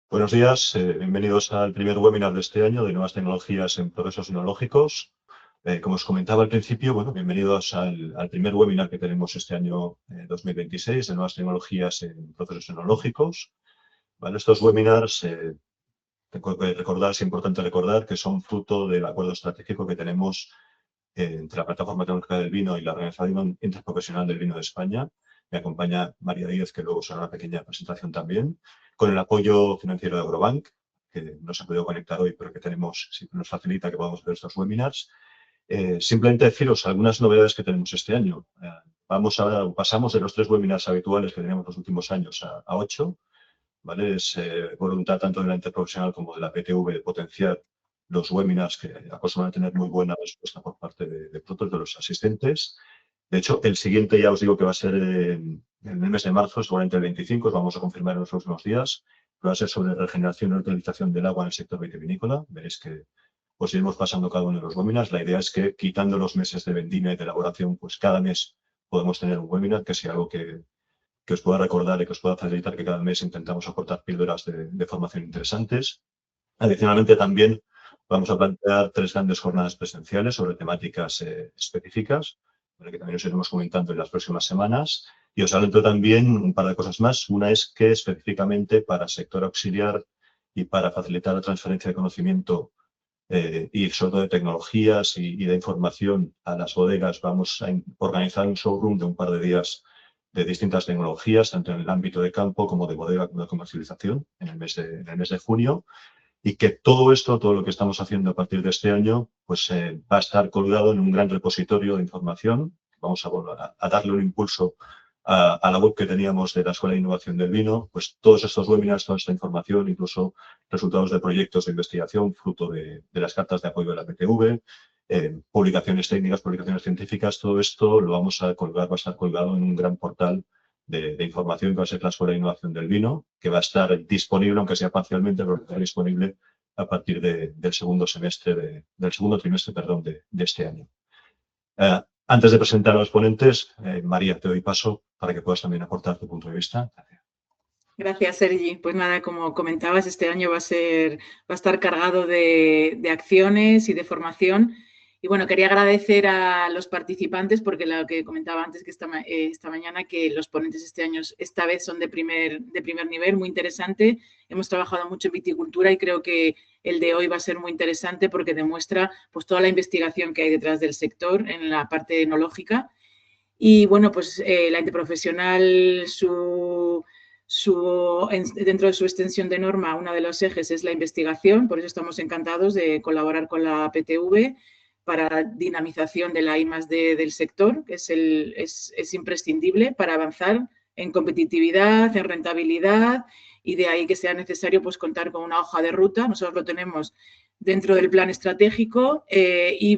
Buenos días, bienvenidos al primer webinar de este año de nuevas tecnologías en procesos tecnológicos. Como os comentaba al principio, bueno, bienvenidos al primer webinar que tenemos este año 2026 de nuevas tecnologías en procesos tecnológicos. ¿Vale? Estos webinars, es importante recordar que son fruto del acuerdo estratégico que tenemos entre la Plataforma Tecnológica del Vino y la Organización Interprofesional del Vino de España. Me acompaña María Díez, que luego os hará una pequeña presentación también, con el apoyo financiero de Agrobank, que no se ha podido conectar hoy, pero que tenemos, siempre nos facilita que podamos ver estos webinars. Simplemente deciros algunas novedades que tenemos este año. Pasamos de los 3 webinars habituales que teníamos los últimos años a 8. ¿Vale? Es voluntad tanto de la interprofesional como de la PTV de potenciar los webinars que acostumbran a tener muy buena respuesta por parte de todos de los asistentes. De hecho, el siguiente ya os digo que va a ser en el mes de marzo, seguramente el 25, os vamos a confirmar en los próximos días, pero va a ser sobre regeneración y reutilización del agua en el sector vitivinícola. Veréis que os iremos pasando cada uno de los webinars. La idea es que, quitando los meses de vendimia y de elaboración, pues cada mes podemos tener un webinar que sea algo que os pueda recordar y que os pueda facilitar que cada mes intentamos aportar píldoras de formación interesantes. Adicionalmente, también vamos a plantear 3 grandes jornadas presenciales sobre temáticas específicas, que también os iremos comentando en las próximas semanas. Y os adelanto también un par de cosas más. Una es que específicamente para sector auxiliar y para facilitar la transferencia de conocimiento y sobre todo de tecnologías y de información a las bodegas, vamos a organizar un showroom de un par de días de distintas tecnologías, tanto en el ámbito de campo como de bodega como de comercialización, en el mes de junio. Y que todo esto, todo lo que estamos haciendo a partir de este año, pues va a estar colgado en un gran repositorio de información. Vamos a darle un impulso a la web que teníamos de la Escuela de Innovación del Vino. Pues todos estos webinars, toda esta información, incluso resultados de proyectos de investigación, fruto de las cartas de apoyo de la PTV, publicaciones técnicas, publicaciones científicas, todo esto lo vamos a colgar, va a estar colgado en un gran portal de información que va a ser la Escuela de Innovación del Vino, que va a estar disponible, aunque sea parcialmente, pero estará disponible a partir del segundo trimestre, perdón, de este año. Antes de presentar a los ponentes, María, te doy paso para que puedas también aportar tu punto de vista. Gracias, Sergi. Pues nada, como comentabas, este año va a estar cargado de acciones y de formación. Y bueno, quería agradecer a los participantes porque lo que comentaba antes que esta mañana, que los ponentes este año, esta vez son de primer nivel, muy interesante. Hemos trabajado mucho en viticultura y creo que el de hoy va a ser muy interesante porque demuestra pues toda la investigación que hay detrás del sector en la parte enológica. Y bueno, pues la interprofesional, dentro de su extensión de norma, uno de los ejes es la investigación, por eso estamos encantados de colaborar con la PTV para dinamización de la I+D del sector, que es imprescindible para avanzar en competitividad, en rentabilidad, y de ahí que sea necesario pues, contar con una hoja de ruta. Nosotros lo tenemos dentro del plan estratégico y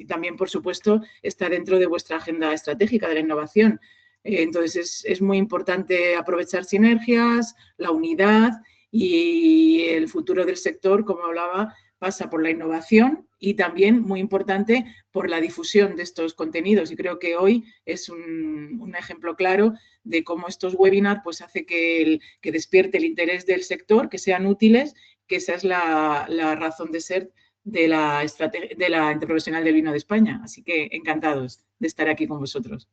también, por supuesto, está dentro de vuestra agenda estratégica de la innovación. Entonces, es muy importante aprovechar sinergias, la unidad y el futuro del sector, como hablaba, pasa por la innovación y también, muy importante, por la difusión de estos contenidos. Y creo que hoy es un ejemplo claro de cómo estos webinars pues, hace que despierte el interés del sector, que sean útiles, que esa es la razón de ser de la Interprofesional del Vino de España. Así que encantados de estar aquí con vosotros.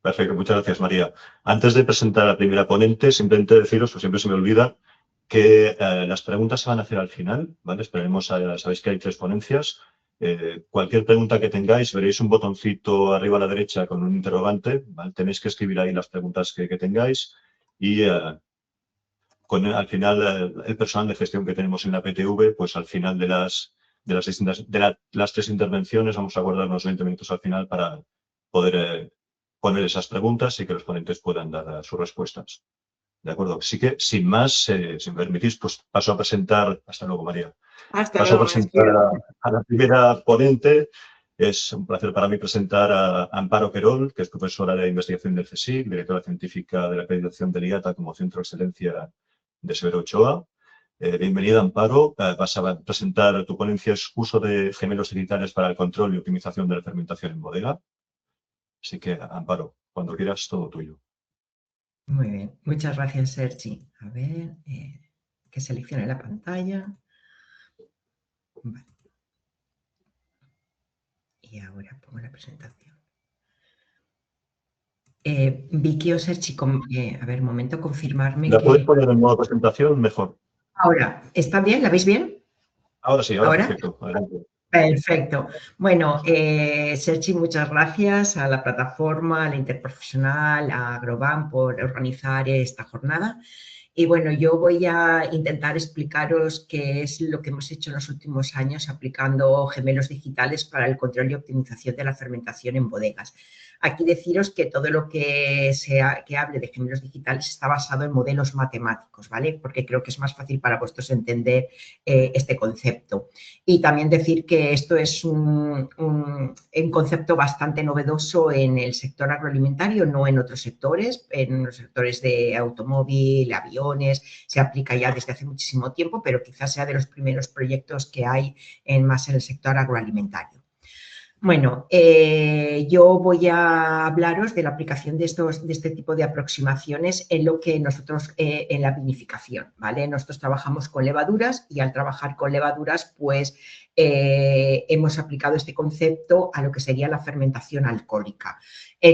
Perfecto, muchas gracias, María. Antes de presentar a la primera ponente, simplemente deciros, pues siempre se me olvida, que las preguntas se van a hacer al final, ¿vale? Sabéis que hay 3 ponencias. Cualquier pregunta que tengáis, veréis un botoncito arriba a la derecha con un interrogante, ¿vale? Tenéis que escribir ahí las preguntas que tengáis y al final el personal de gestión que tenemos en la PTV, pues al final de las 3 intervenciones vamos a guardar unos 20 minutos al final para poder poner esas preguntas y que los ponentes puedan dar sus respuestas. ¿De acuerdo? Así que, sin más, si me permitís, pues paso a presentar, hasta luego, María, Hasta paso a luego, me presentar despido. a la primera ponente. Es un placer para mí presentar a Amparo Querol, que es profesora de investigación del CSIC, directora científica de la acreditación del IATA como Centro de Excelencia de Severo Ochoa. Bienvenida, Amparo. Vas a presentar tu ponencia, es uso de gemelos digitales para el control y optimización de la fermentación en bodega. Así que, Amparo, cuando quieras, todo tuyo. Muy bien, muchas gracias, Sergi. A ver, que seleccione la pantalla. Vale. Y ahora pongo la presentación. Vicky o Sergi, a ver, un momento, confirmarme ¿La que... puedes poner en modo presentación? Mejor. Ahora, ¿está bien? ¿La veis bien? Ahora sí, ahora ¿Ahora? perfecto. Adelante. Perfecto. Bueno, Sergi, muchas gracias a la plataforma, a la Interprofesional, a Agroban por organizar esta jornada. Y bueno, yo voy a intentar explicaros qué es lo que hemos hecho en los últimos años aplicando gemelos digitales para el control y optimización de la fermentación en bodegas. Aquí deciros que todo lo que hable de gemelos digitales está basado en modelos matemáticos, ¿vale? Porque creo que es más fácil para vosotros entender este concepto. Y también decir que esto es un concepto bastante novedoso en el sector agroalimentario, no en otros sectores, en los sectores de automóvil, aviones, se aplica ya desde hace muchísimo tiempo, pero quizás sea de los primeros proyectos que hay más en el sector agroalimentario. Bueno, yo voy a hablaros de la aplicación de este tipo de aproximaciones en lo que nosotros, en la vinificación, ¿vale? Nosotros trabajamos con levaduras y al trabajar con levaduras, pues hemos aplicado este concepto a lo que sería la fermentación alcohólica.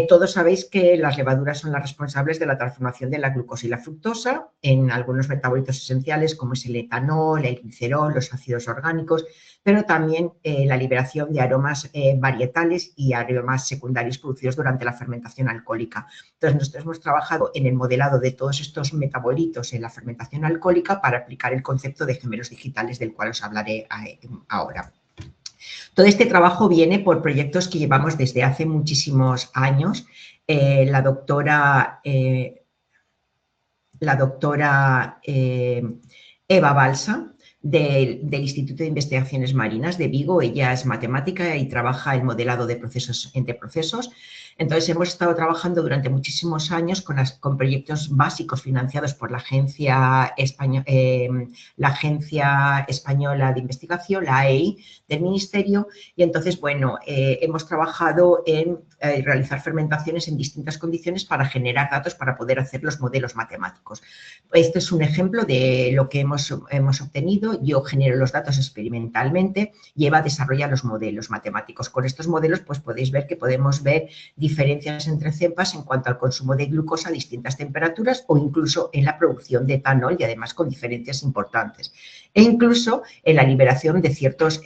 Todos sabéis que las levaduras son las responsables de la transformación de la glucosa y la fructosa en algunos metabolitos esenciales como es el etanol, el glicerol, los ácidos orgánicos, pero también la liberación de aromas varietales y aromas secundarios producidos durante la fermentación alcohólica. Entonces, nosotros hemos trabajado en el modelado de todos estos metabolitos en la fermentación alcohólica para aplicar el concepto de gemelos digitales del cual os hablaré ahora. Todo este trabajo viene por proyectos que llevamos desde hace muchísimos años. La doctora Eva Balsa, del Instituto de Investigaciones Marinas de Vigo. Ella es matemática y trabaja el modelado de procesos entre procesos. Entonces, hemos estado trabajando durante muchísimos años con proyectos básicos financiados por la Agencia Española de Investigación, la AEI, del Ministerio. Y entonces, bueno, hemos trabajado en realizar fermentaciones en distintas condiciones para generar datos para poder hacer los modelos matemáticos. Este es un ejemplo de lo que hemos obtenido. Yo genero los datos experimentalmente y Eva desarrolla los modelos matemáticos. Con estos modelos, pues podéis ver que podemos ver diferencias entre cepas en cuanto al consumo de glucosa a distintas temperaturas o incluso en la producción de etanol y además con diferencias importantes. E incluso en la liberación de ciertos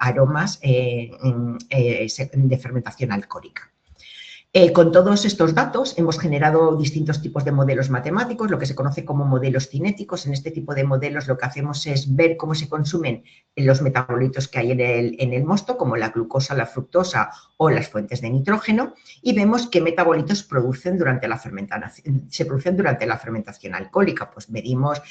aromas de fermentación alcohólica. Con todos estos datos hemos generado distintos tipos de modelos matemáticos, lo que se conoce como modelos cinéticos. En este tipo de modelos lo que hacemos es ver cómo se consumen los metabolitos que hay en el mosto, como la glucosa, la fructosa o las fuentes de nitrógeno, y vemos qué metabolitos se producen durante la fermentación alcohólica. Pues medimos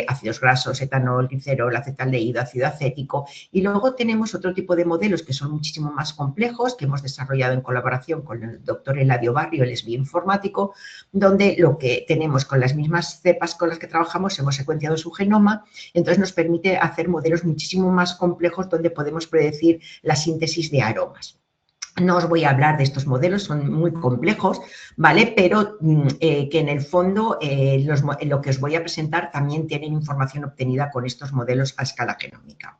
ácidos grasos, etanol, glicerol, acetaldehído, ácido acético, y luego tenemos otro tipo de modelos que son muchísimo más complejos, que hemos desarrollado en colaboración con el doctor Eladio Barrio, él es bioinformático, donde lo que tenemos con las mismas cepas con las que trabajamos, hemos secuenciado su genoma, entonces nos permite hacer modelos muchísimo más complejos donde podemos predecir la síntesis de aromas. No os voy a hablar de estos modelos, son muy complejos, ¿vale? Pero que en el fondo lo que os voy a presentar también tienen información obtenida con estos modelos a escala genómica.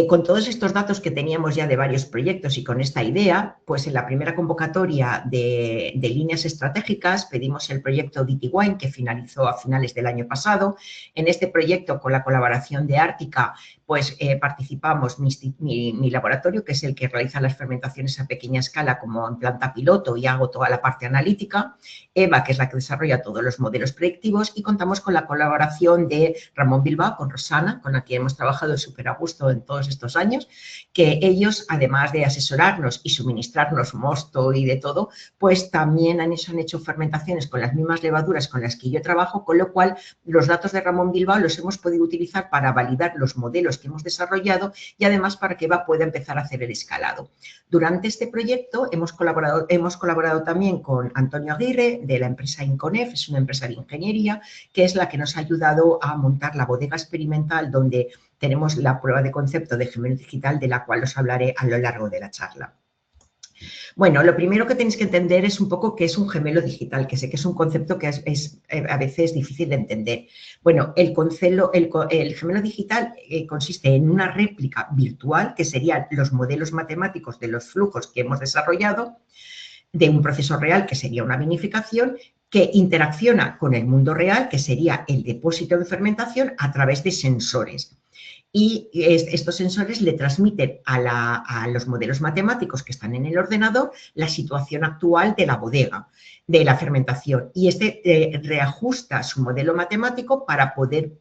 Con todos estos datos que teníamos ya de varios proyectos y con esta idea, pues en la primera convocatoria de líneas estratégicas pedimos el proyecto DT-Wine, que finalizó a finales del año pasado. En este proyecto, con la colaboración de Ártica, pues participamos mi laboratorio, que es el que realiza las fermentaciones a pequeña escala como en planta piloto y hago toda la parte analítica. Eva, que es la que desarrolla todos los modelos predictivos, y contamos con la colaboración de Ramón Bilbao, con Rosana, con la que hemos trabajado súper a gusto en todos estos años, que ellos, además de asesorarnos y suministrarnos mosto y de todo, pues también han hecho fermentaciones con las mismas levaduras con las que yo trabajo, con lo cual los datos de Ramón Bilbao los hemos podido utilizar para validar los modelos que hemos desarrollado y además para que Eva pueda empezar a hacer el escalado. Durante este proyecto hemos colaborado también con Antonio Aguirre de la empresa Inconef, es una empresa de ingeniería, que es la que nos ha ayudado a montar la bodega experimental donde tenemos la prueba de concepto de gemelo digital, de la cual os hablaré a lo largo de la charla. Bueno, lo primero que tenéis que entender es un poco qué es un gemelo digital, que sé que es un concepto que es a veces difícil de entender. Bueno, el gemelo digital consiste en una réplica virtual, que serían los modelos matemáticos de los flujos que hemos desarrollado, de un proceso real, que sería una vinificación, que interacciona con el mundo real, que sería el depósito de fermentación, a través de sensores. Y estos sensores le transmiten a los modelos matemáticos que están en el ordenador la situación actual de la bodega, de la fermentación. Y reajusta su modelo matemático para poder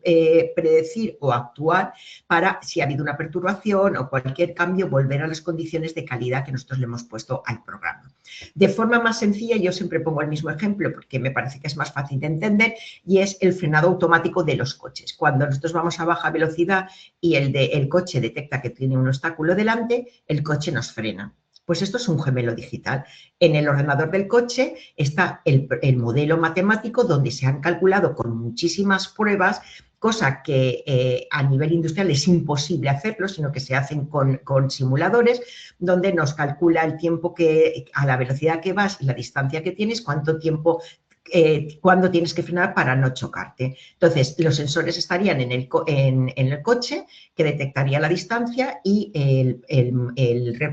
predecir o actuar para, si ha habido una perturbación o cualquier cambio, volver a las condiciones de calidad que nosotros le hemos puesto al programa. De forma más sencilla, yo siempre pongo el mismo ejemplo porque me parece que es más fácil de entender, y es el frenado automático de los coches. Cuando nosotros vamos a baja velocidad y el coche detecta que tiene un obstáculo delante, el coche nos frena. Pues esto es un gemelo digital. En el ordenador del coche está el modelo matemático, donde se han calculado con muchísimas pruebas, cosa que a nivel industrial es imposible hacerlo, sino que se hacen con simuladores, donde nos calcula el tiempo a la velocidad que vas y la distancia que tienes, cuánto tiempo, cuándo tienes que frenar para no chocarte. Entonces, los sensores estarían en el coche, que detectaría la distancia, y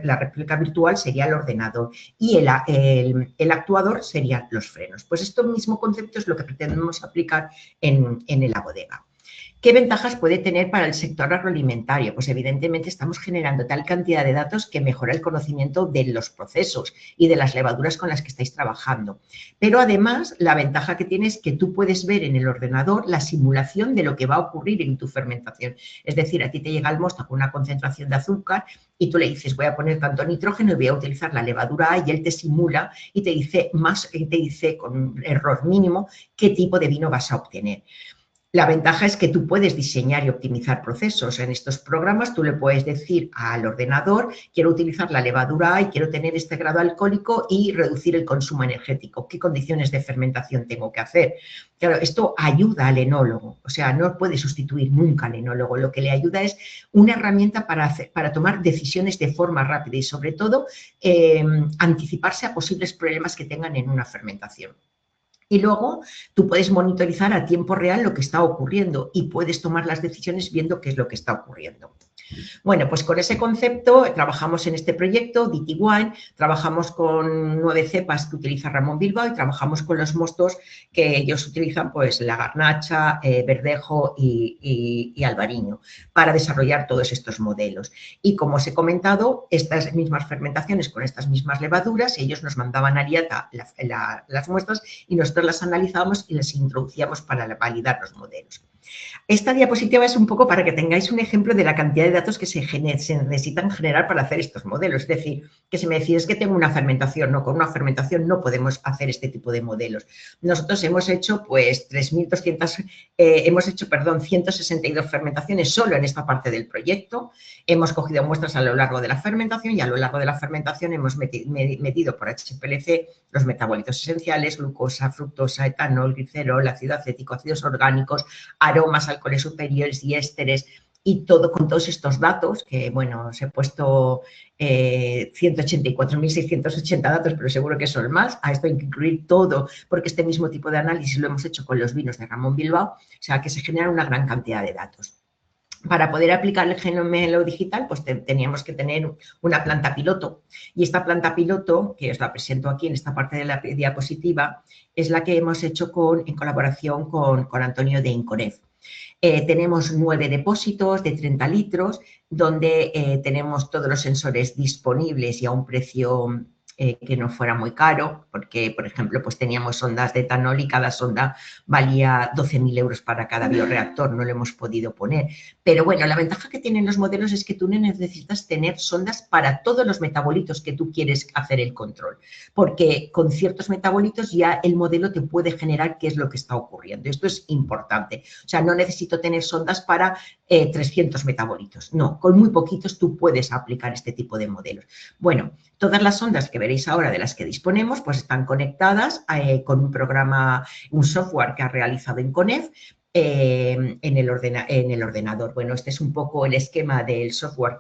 la réplica virtual sería el ordenador, y el actuador serían los frenos. Pues este mismo concepto es lo que pretendemos aplicar en la bodega. ¿Qué ventajas puede tener para el sector agroalimentario? Pues evidentemente estamos generando tal cantidad de datos que mejora el conocimiento de los procesos y de las levaduras con las que estáis trabajando. Pero además, la ventaja que tiene es que tú puedes ver en el ordenador la simulación de lo que va a ocurrir en tu fermentación. Es decir, a ti te llega el mosto con una concentración de azúcar y tú le dices, voy a poner tanto nitrógeno y voy a utilizar la levadura A, y él te simula y te dice con un error mínimo qué tipo de vino vas a obtener. La ventaja es que tú puedes diseñar y optimizar procesos. En estos programas tú le puedes decir al ordenador, quiero utilizar la levadura A y quiero tener este grado alcohólico y reducir el consumo energético. ¿Qué condiciones de fermentación tengo que hacer? Claro, esto ayuda al enólogo, o sea, no puede sustituir nunca al enólogo. Lo que le ayuda es una herramienta para tomar decisiones de forma rápida y, sobre todo, anticiparse a posibles problemas que tengan en una fermentación. Y luego tú puedes monitorizar a tiempo real lo que está ocurriendo y puedes tomar las decisiones viendo qué es lo que está ocurriendo. Bueno, pues con ese concepto trabajamos en este proyecto, DT Wine, trabajamos con 9 cepas que utiliza Ramón Bilbao y trabajamos con los mostos que ellos utilizan, pues la garnacha, verdejo y albariño, para desarrollar todos estos modelos. Y como os he comentado, estas mismas fermentaciones con estas mismas levaduras, ellos nos mandaban a IATA las muestras y nosotros las analizábamos y las introducíamos para validar los modelos. Esta diapositiva es un poco para que tengáis un ejemplo de la cantidad de datos que se necesitan generar para hacer estos modelos. Es decir, que si me decís es que tengo una fermentación, no, con una fermentación no podemos hacer este tipo de modelos. Nosotros hemos hecho pues 162 fermentaciones solo en esta parte del proyecto. Hemos cogido muestras a lo largo de la fermentación y a lo largo de la fermentación hemos medido por HPLC los metabolitos esenciales, glucosa, fructosa, etanol, glicerol, ácido acético, ácidos orgánicos, aromas, alcoholes superiores y ésteres, y todo con todos estos datos, que bueno, os he puesto 184.680 datos, pero seguro que son más. A esto hay que incluir todo, porque este mismo tipo de análisis lo hemos hecho con los vinos de Ramón Bilbao, o sea que se genera una gran cantidad de datos. Para poder aplicar el gemelo digital, pues teníamos que tener una planta piloto. Y esta planta piloto, que os la presento aquí en esta parte de la diapositiva, es la que hemos hecho en colaboración con Antonio de Inconef. Tenemos 9 depósitos de 30 litros, donde tenemos todos los sensores disponibles y a un precio que no fuera muy caro, porque, por ejemplo, pues teníamos sondas de etanol y cada sonda valía 12.000 euros para cada bioreactor, no lo hemos podido poner. Pero bueno, la ventaja que tienen los modelos es que tú no necesitas tener sondas para todos los metabolitos que tú quieres hacer el control, porque con ciertos metabolitos ya el modelo te puede generar qué es lo que está ocurriendo. Esto es importante. O sea, no necesito tener sondas para 300 metabolitos. No, con muy poquitos tú puedes aplicar este tipo de modelos. Bueno, todas las sondas que veréis ahora de las que disponemos, pues están conectadas con un programa, un software que ha realizado Inconef, en el ordenador. Bueno, este es un poco el esquema del software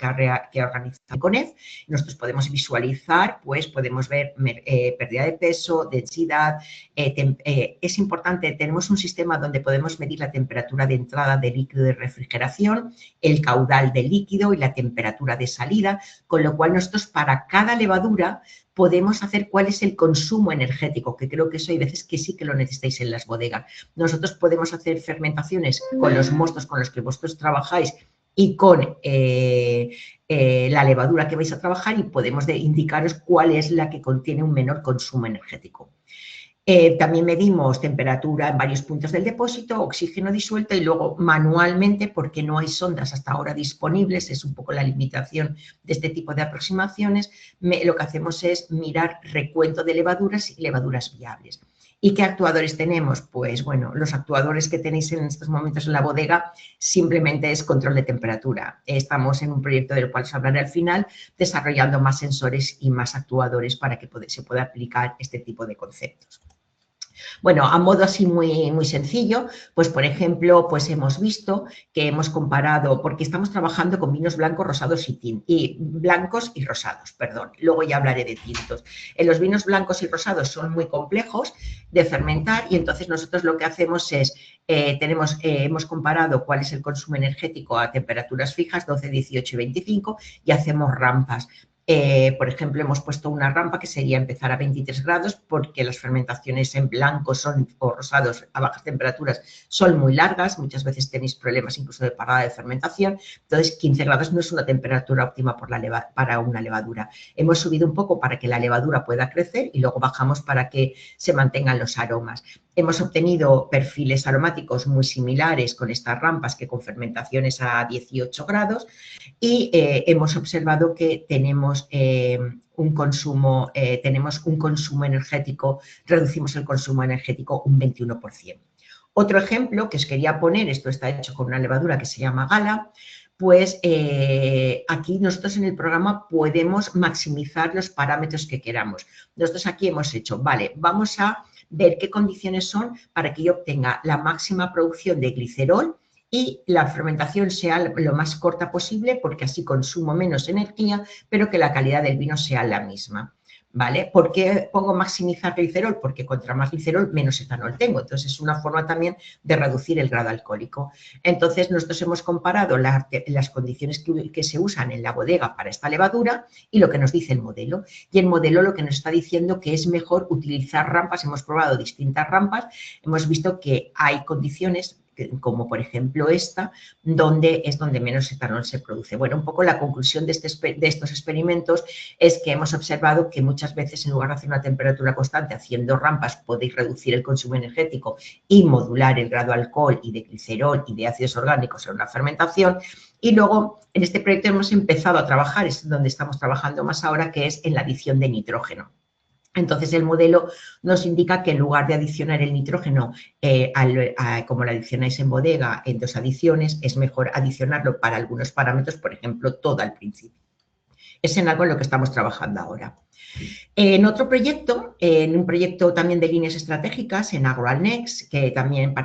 que organiza CONEF. Nosotros podemos visualizar, pues podemos ver pérdida de peso, densidad. Es importante, tenemos un sistema donde podemos medir la temperatura de entrada de líquido de refrigeración, el caudal del líquido y la temperatura de salida, con lo cual nosotros para cada levadura podemos hacer cuál es el consumo energético, que creo que eso hay veces que sí que lo necesitáis en las bodegas. Nosotros podemos hacer fermentaciones con los mostos con los que vosotros trabajáis y con la levadura que vais a trabajar, y podemos indicaros cuál es la que contiene un menor consumo energético. También medimos temperatura en varios puntos del depósito, oxígeno disuelto, y luego manualmente, porque no hay sondas hasta ahora disponibles, es un poco la limitación de este tipo de aproximaciones, lo que hacemos es mirar recuento de levaduras y levaduras viables. ¿Y qué actuadores tenemos? Pues bueno, los actuadores que tenéis en estos momentos en la bodega simplemente es control de temperatura. Estamos en un proyecto del cual os hablaré al final, desarrollando más sensores y más actuadores para que se pueda aplicar este tipo de conceptos. Bueno, a modo así muy sencillo, pues por ejemplo, pues hemos visto que hemos comparado, porque estamos trabajando con vinos blancos, rosados blancos y rosados, perdón. Luego ya hablaré de tintos. Los vinos blancos y rosados son muy complejos de fermentar, y entonces nosotros lo que hacemos es, hemos comparado cuál es el consumo energético a temperaturas fijas, 12, 18 y 25, y hacemos rampas. Por ejemplo, hemos puesto una rampa que sería empezar a 23 grados, porque las fermentaciones en blancos o rosados a bajas temperaturas son muy largas, muchas veces tenéis problemas incluso de parada de fermentación, entonces 15 grados no es una temperatura óptima para una levadura. Hemos subido un poco para que la levadura pueda crecer y luego bajamos para que se mantengan los aromas. Hemos obtenido perfiles aromáticos muy similares con estas rampas que con fermentaciones a 18 grados, y hemos observado que tenemos un consumo energético, reducimos el consumo energético un 21%. Otro ejemplo que os quería poner, esto está hecho con una levadura que se llama Gala, pues aquí nosotros en el programa podemos maximizar los parámetros que queramos. Nosotros aquí hemos hecho, vale, vamos a ver qué condiciones son para que yo obtenga la máxima producción de glicerol y la fermentación sea lo más corta posible, porque así consumo menos energía, pero que la calidad del vino sea la misma, ¿vale? ¿Por qué pongo maximizar glicerol? Porque contra más glicerol, menos etanol tengo. Entonces, es una forma también de reducir el grado alcohólico. Entonces, nosotros hemos comparado las condiciones que se usan en la bodega para esta levadura y lo que nos dice el modelo. Y el modelo lo que nos está diciendo que es mejor utilizar rampas. Hemos probado distintas rampas. Hemos visto que hay condiciones, como por ejemplo esta, donde menos etanol se produce. Bueno, un poco la conclusión de estos experimentos es que hemos observado que muchas veces, en lugar de hacer una temperatura constante haciendo rampas, podéis reducir el consumo energético y modular el grado de alcohol y de glicerol y de ácidos orgánicos en una fermentación. Y luego, en este proyecto hemos empezado a trabajar, es donde estamos trabajando más ahora, que es en la adición de nitrógeno. Entonces, el modelo nos indica que en lugar de adicionar el nitrógeno como lo adicionáis en bodega en 2 adiciones, es mejor adicionarlo para algunos parámetros, por ejemplo, todo al principio. Es en algo en lo que estamos trabajando ahora. En otro proyecto, en un proyecto también de líneas estratégicas, en AgroAlnex, que también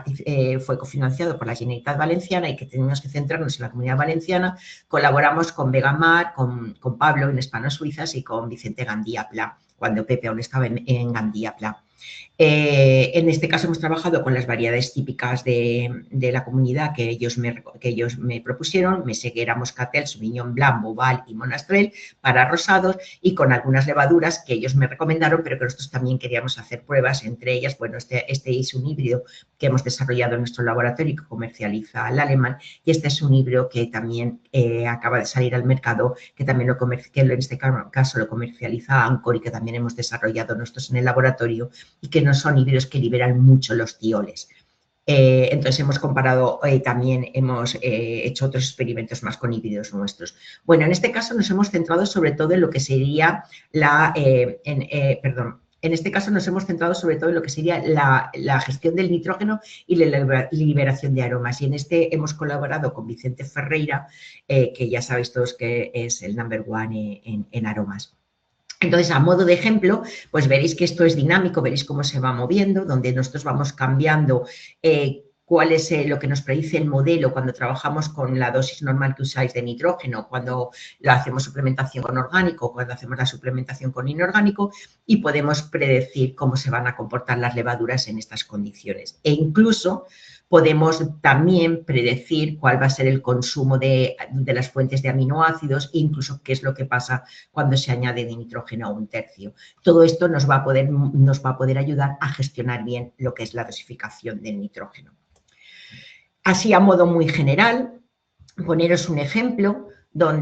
fue cofinanciado por la Generalitat Valenciana y que tenemos que centrarnos en la Comunidad Valenciana, colaboramos con Vegamar, con Pablo en Hispano Suizas y con Vicente Gandía Pla, cuando Pepe aún estaba en Gandía Pla. En este caso hemos trabajado con las variedades típicas de la comunidad que ellos me propusieron, Meseguera, Moscatel, Sauvignon Blanc, Boval y Monastrell para rosados, y con algunas levaduras que ellos me recomendaron, pero que nosotros también queríamos hacer pruebas, entre ellas, bueno, este es un híbrido que hemos desarrollado en nuestro laboratorio y que comercializa el alemán, y este es un híbrido que también acaba de salir al mercado, que también en este caso lo comercializa Ancor y que también hemos desarrollado nosotros en el laboratorio, y que no son híbridos que liberan mucho los tioles. Entonces hemos comparado, también hemos hecho otros experimentos más con híbridos nuestros. Bueno, en este caso nos hemos centrado sobre todo en lo que sería en este caso nos hemos centrado sobre todo en lo que sería la gestión del nitrógeno y la liberación de aromas. Y en este hemos colaborado con Vicente Ferreira, que ya sabéis todos que es el number one en aromas. Entonces, a modo de ejemplo, pues veréis que esto es dinámico, veréis cómo se va moviendo, donde nosotros vamos cambiando cuál es lo que nos predice el modelo cuando trabajamos con la dosis normal que usáis de nitrógeno, cuando lo hacemos suplementación con orgánico, cuando hacemos la suplementación con inorgánico, y podemos predecir cómo se van a comportar las levaduras en estas condiciones. E incluso podemos también predecir cuál va a ser el consumo de las fuentes de aminoácidos e incluso qué es lo que pasa cuando se añade de nitrógeno a 1/3. Todo esto nos va a poder ayudar a gestionar bien lo que es la dosificación del nitrógeno. Así, a modo muy general, poneros un ejemplo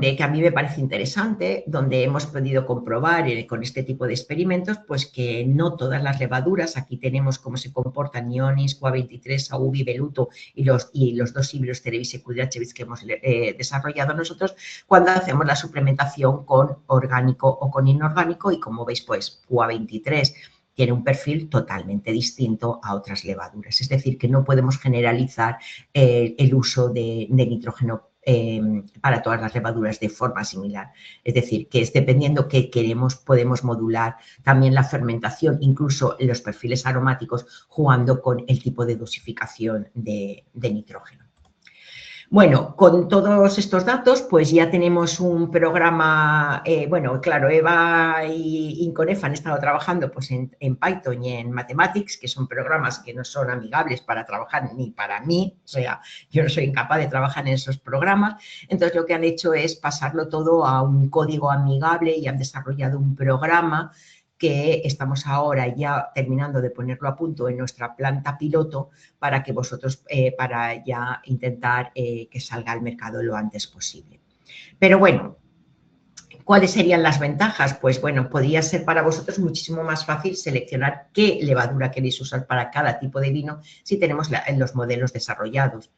que a mí me parece interesante, donde hemos podido comprobar con este tipo de experimentos, pues que no todas las levaduras, aquí tenemos cómo se comportan Ionis, QA23, Aubi, Veluto y los dos híbridos Cerevis y QDHvis que hemos desarrollado nosotros cuando hacemos la suplementación con orgánico o con inorgánico, y como veis, pues QA23 tiene un perfil totalmente distinto a otras levaduras. Es decir, que no podemos generalizar el uso de nitrógeno para todas las levaduras de forma similar. Es decir, que dependiendo qué queremos, podemos modular también la fermentación, incluso en los perfiles aromáticos, jugando con el tipo de dosificación de nitrógeno. Bueno, con todos estos datos, pues ya tenemos un programa, bueno, claro, Eva y Inconef han estado trabajando pues, en Python y en Mathematics, que son programas que no son amigables para trabajar ni para mí, o sea, yo no soy incapaz de trabajar en esos programas. Entonces, lo que han hecho es pasarlo todo a un código amigable y han desarrollado un programa que estamos ahora ya terminando de ponerlo a punto en nuestra planta piloto para que vosotros, para ya intentar que salga al mercado lo antes posible. Pero bueno, ¿cuáles serían las ventajas? Pues bueno, podría ser para vosotros muchísimo más fácil seleccionar qué levadura queréis usar para cada tipo de vino si tenemos los modelos desarrollados.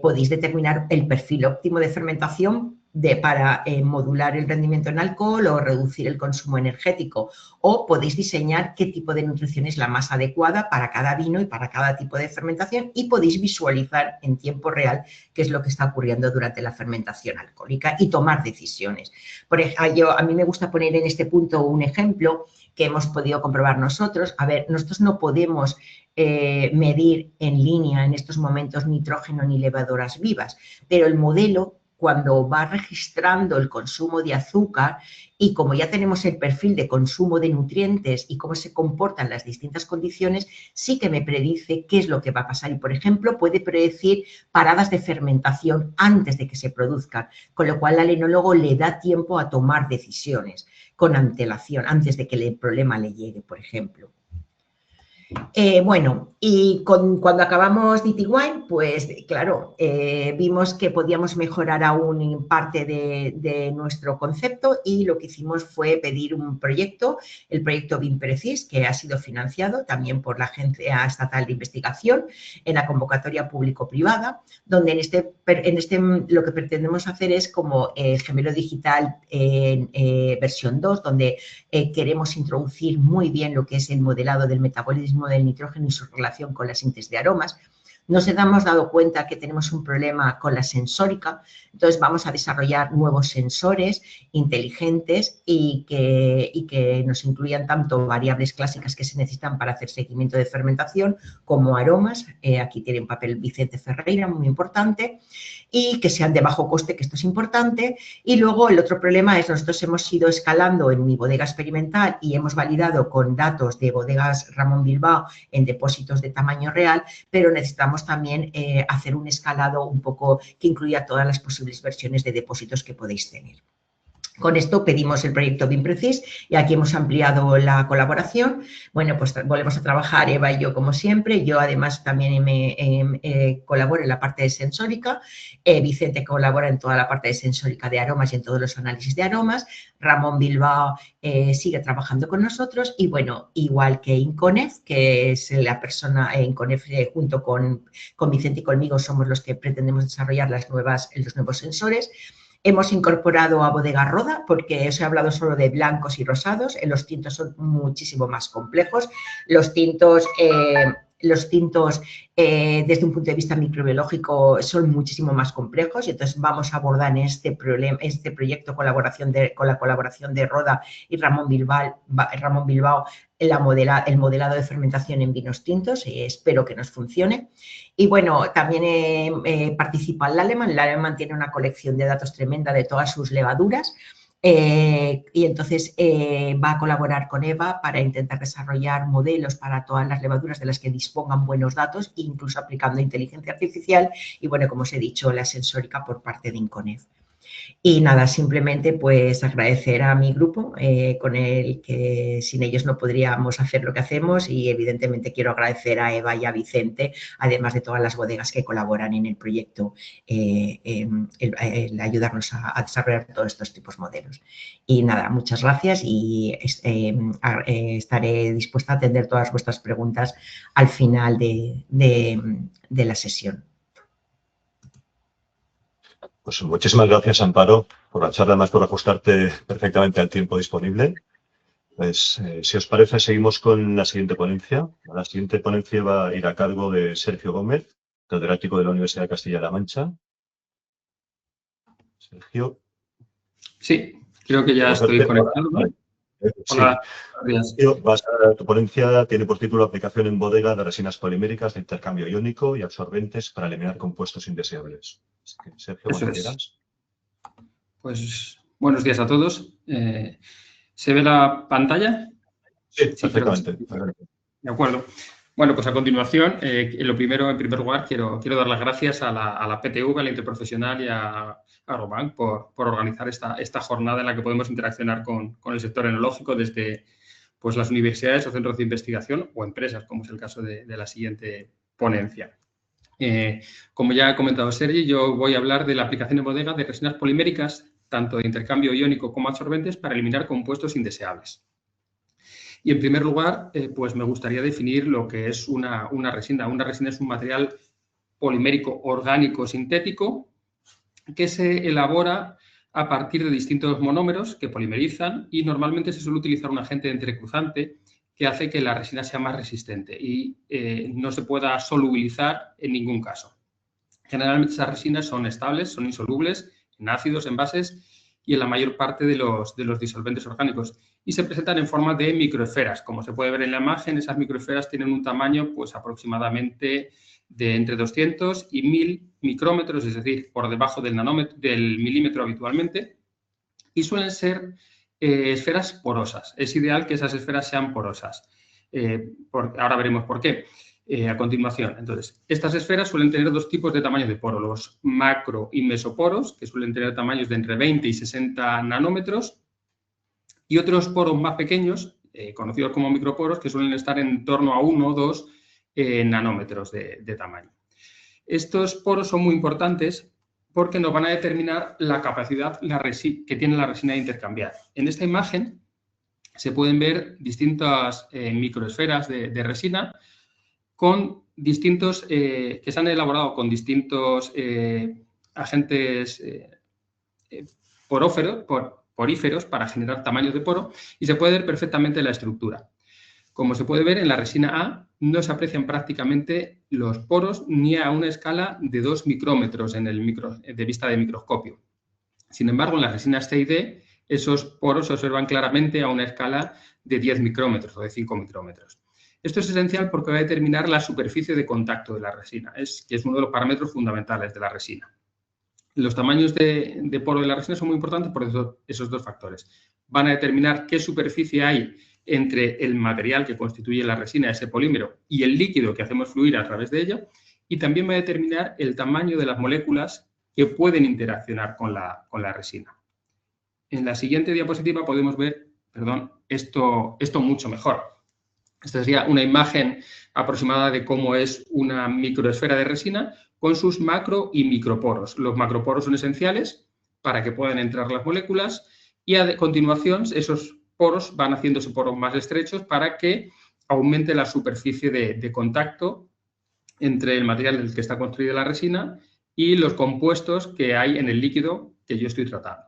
Podéis determinar el perfil óptimo de fermentación para modular el rendimiento en alcohol o reducir el consumo energético, o podéis diseñar qué tipo de nutrición es la más adecuada para cada vino y para cada tipo de fermentación, y podéis visualizar en tiempo real qué es lo que está ocurriendo durante la fermentación alcohólica y tomar decisiones. Por ejemplo, a mí me gusta poner en este punto un ejemplo que hemos podido comprobar nosotros. A ver, nosotros no podemos medir en línea en estos momentos nitrógeno ni levaduras vivas, pero el modelo, cuando va registrando el consumo de azúcar y como ya tenemos el perfil de consumo de nutrientes y cómo se comportan las distintas condiciones, sí que me predice qué es lo que va a pasar. Y, por ejemplo, puede predecir paradas de fermentación antes de que se produzcan, con lo cual al enólogo le da tiempo a tomar decisiones con antelación, antes de que el problema le llegue, por ejemplo. Bueno, y cuando acabamos DT Wine, pues claro, vimos que podíamos mejorar aún parte de nuestro concepto, y lo que hicimos fue pedir un proyecto, el proyecto BIMPRECIS, que ha sido financiado también por la Agencia Estatal de Investigación en la convocatoria público-privada, donde lo que pretendemos hacer es como gemelo digital en versión 2, donde queremos introducir muy bien lo que es el modelado del metabolismo del nitrógeno y su relación con la síntesis de aromas. Nos hemos dado cuenta que tenemos un problema con la sensórica, entonces vamos a desarrollar nuevos sensores inteligentes y que nos incluyan tanto variables clásicas que se necesitan para hacer seguimiento de fermentación como aromas. Aquí tiene un papel Vicente Ferreira, muy importante, y que sean de bajo coste, que esto es importante. Y luego el otro problema es nosotros hemos ido escalando en mi bodega experimental y hemos validado con datos de bodegas Ramón Bilbao en depósitos de tamaño real, pero necesitamos también hacer un escalado un poco que incluya todas las posibles versiones de depósitos que podéis tener. Con esto pedimos el proyecto BIMPRECIS y aquí hemos ampliado la colaboración. Bueno, pues volvemos a trabajar Eva y yo como siempre. Yo además también colaboro en la parte de sensórica. Vicente colabora en toda la parte de sensórica de aromas y en todos los análisis de aromas. Ramón Bilbao sigue trabajando con nosotros y bueno, igual que Inconef, que es la persona, Inconef junto con Vicente y conmigo somos los que pretendemos desarrollar los nuevos sensores. Hemos incorporado a Bodega Roda porque os he hablado solo de blancos y rosados. Los tintos son muchísimo más complejos. Los tintos los tintos desde un punto de vista microbiológico son muchísimo más complejos y entonces vamos a abordar en este proyecto con la colaboración de Roda y Ramón Bilbao el modelado de fermentación en vinos tintos y espero que nos funcione. Y bueno, también participa el Lallemand tiene una colección de datos tremenda de todas sus levaduras. Y entonces va a colaborar con EVA para intentar desarrollar modelos para todas las levaduras de las que dispongan buenos datos, incluso aplicando inteligencia artificial y, bueno, como os he dicho, la sensórica por parte de INCONEF. Y nada, simplemente pues agradecer a mi grupo con el que sin ellos no podríamos hacer lo que hacemos y evidentemente quiero agradecer a Eva y a Vicente, además de todas las bodegas que colaboran en el proyecto, el ayudarnos a desarrollar todos estos tipos de modelos. Y nada, muchas gracias y estaré dispuesta a atender todas vuestras preguntas al final de la sesión. Pues muchísimas gracias, Amparo, por la charla, además por ajustarte perfectamente al tiempo disponible. Pues, si os parece, seguimos con la siguiente ponencia. La siguiente ponencia va a ir a cargo de Sergio Gómez, catedrático de la Universidad de Castilla-La Mancha. Sergio. Sí, creo que ya estoy conectado. Vale. Sí. Hola, gracias. Tu ponencia tiene por título Aplicación en bodega de resinas poliméricas de intercambio iónico y absorbentes para eliminar compuestos indeseables. Sergio, cuando quieras. Pues buenos días a todos. ¿Se ve la pantalla? Sí, perfectamente. De acuerdo. Bueno, pues a continuación, en primer lugar, quiero dar las gracias a la PTV, a la Interprofesional y a Agrobank por organizar esta jornada en la que podemos interaccionar con el sector enológico desde pues, las universidades o centros de investigación o empresas, como es el caso de la siguiente ponencia. Como ya ha comentado Sergi, yo voy a hablar de la aplicación en bodega de resinas poliméricas, tanto de intercambio iónico como absorbentes, para eliminar compuestos indeseables. Y en primer lugar, pues me gustaría definir lo que es una resina. Una resina es un material polimérico orgánico sintético que se elabora a partir de distintos monómeros que polimerizan y normalmente se suele utilizar un agente entrecruzante que hace que la resina sea más resistente y no se pueda solubilizar en ningún caso. Generalmente esas resinas son estables, son insolubles en ácidos, en bases y en la mayor parte de los disolventes orgánicos y se presentan en forma de microesferas. Como se puede ver en la imagen, esas microesferas tienen un tamaño pues aproximadamente de entre 200 y 1000 micrómetros, es decir, por debajo del milímetro habitualmente, y suelen ser esferas porosas. Es ideal que esas esferas sean porosas. Ahora veremos por qué. A continuación, entonces, estas esferas suelen tener dos tipos de tamaños de poro, los macro y mesoporos, que suelen tener tamaños de entre 20 y 60 nanómetros, y otros poros más pequeños, conocidos como microporos, que suelen estar en torno a 1 o 2 nanómetros de tamaño. Estos poros son muy importantes porque nos van a determinar la capacidad que tiene la resina de intercambiar. En esta imagen se pueden ver distintas microesferas de resina con distintos, que se han elaborado con distintos agentes poríferos para generar tamaños de poro y se puede ver perfectamente la estructura. Como se puede ver, en la resina A no se aprecian prácticamente los poros ni a una escala de 2 micrómetros de vista de microscopio. Sin embargo, en las resinas C y D, esos poros se observan claramente a una escala de 10 micrómetros o de 5 micrómetros. Esto es esencial porque va a determinar la superficie de contacto de la resina, que es uno de los parámetros fundamentales de la resina. Los tamaños de poro de la resina son muy importantes por esos dos factores. Van a determinar qué superficie hay entre el material que constituye la resina, ese polímero, y el líquido que hacemos fluir a través de ella, y también va a determinar el tamaño de las moléculas que pueden interaccionar con la resina. En la siguiente diapositiva podemos ver, esto mucho mejor. Esta sería una imagen aproximada de cómo es una microesfera de resina con sus macro y microporos. Los macroporos son esenciales para que puedan entrar las moléculas y a continuación esos poros van haciéndose poros más estrechos para que aumente la superficie de contacto entre el material del que está construida la resina y los compuestos que hay en el líquido que yo estoy tratando.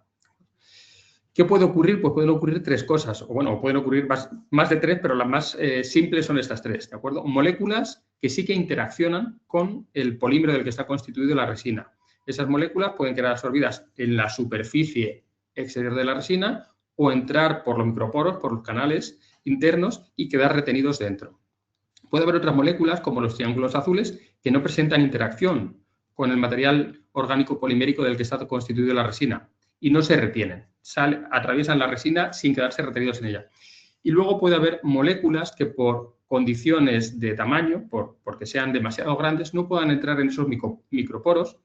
¿Qué puede ocurrir? Pues pueden ocurrir tres cosas, o bueno, pueden ocurrir más de tres, pero las más simples son estas tres, ¿de acuerdo? Moléculas que sí que interaccionan con el polímero del que está constituido la resina. Esas moléculas pueden quedar absorbidas en la superficie exterior de la resina o entrar por los microporos, por los canales internos y quedar retenidos dentro. Puede haber otras moléculas, como los triángulos azules, que no presentan interacción con el material orgánico polimérico del que está constituido la resina y no se retienen. Atraviesan la resina sin quedarse retenidos en ella. Y luego puede haber moléculas que por condiciones de tamaño, porque sean demasiado grandes, no puedan entrar en esos microporos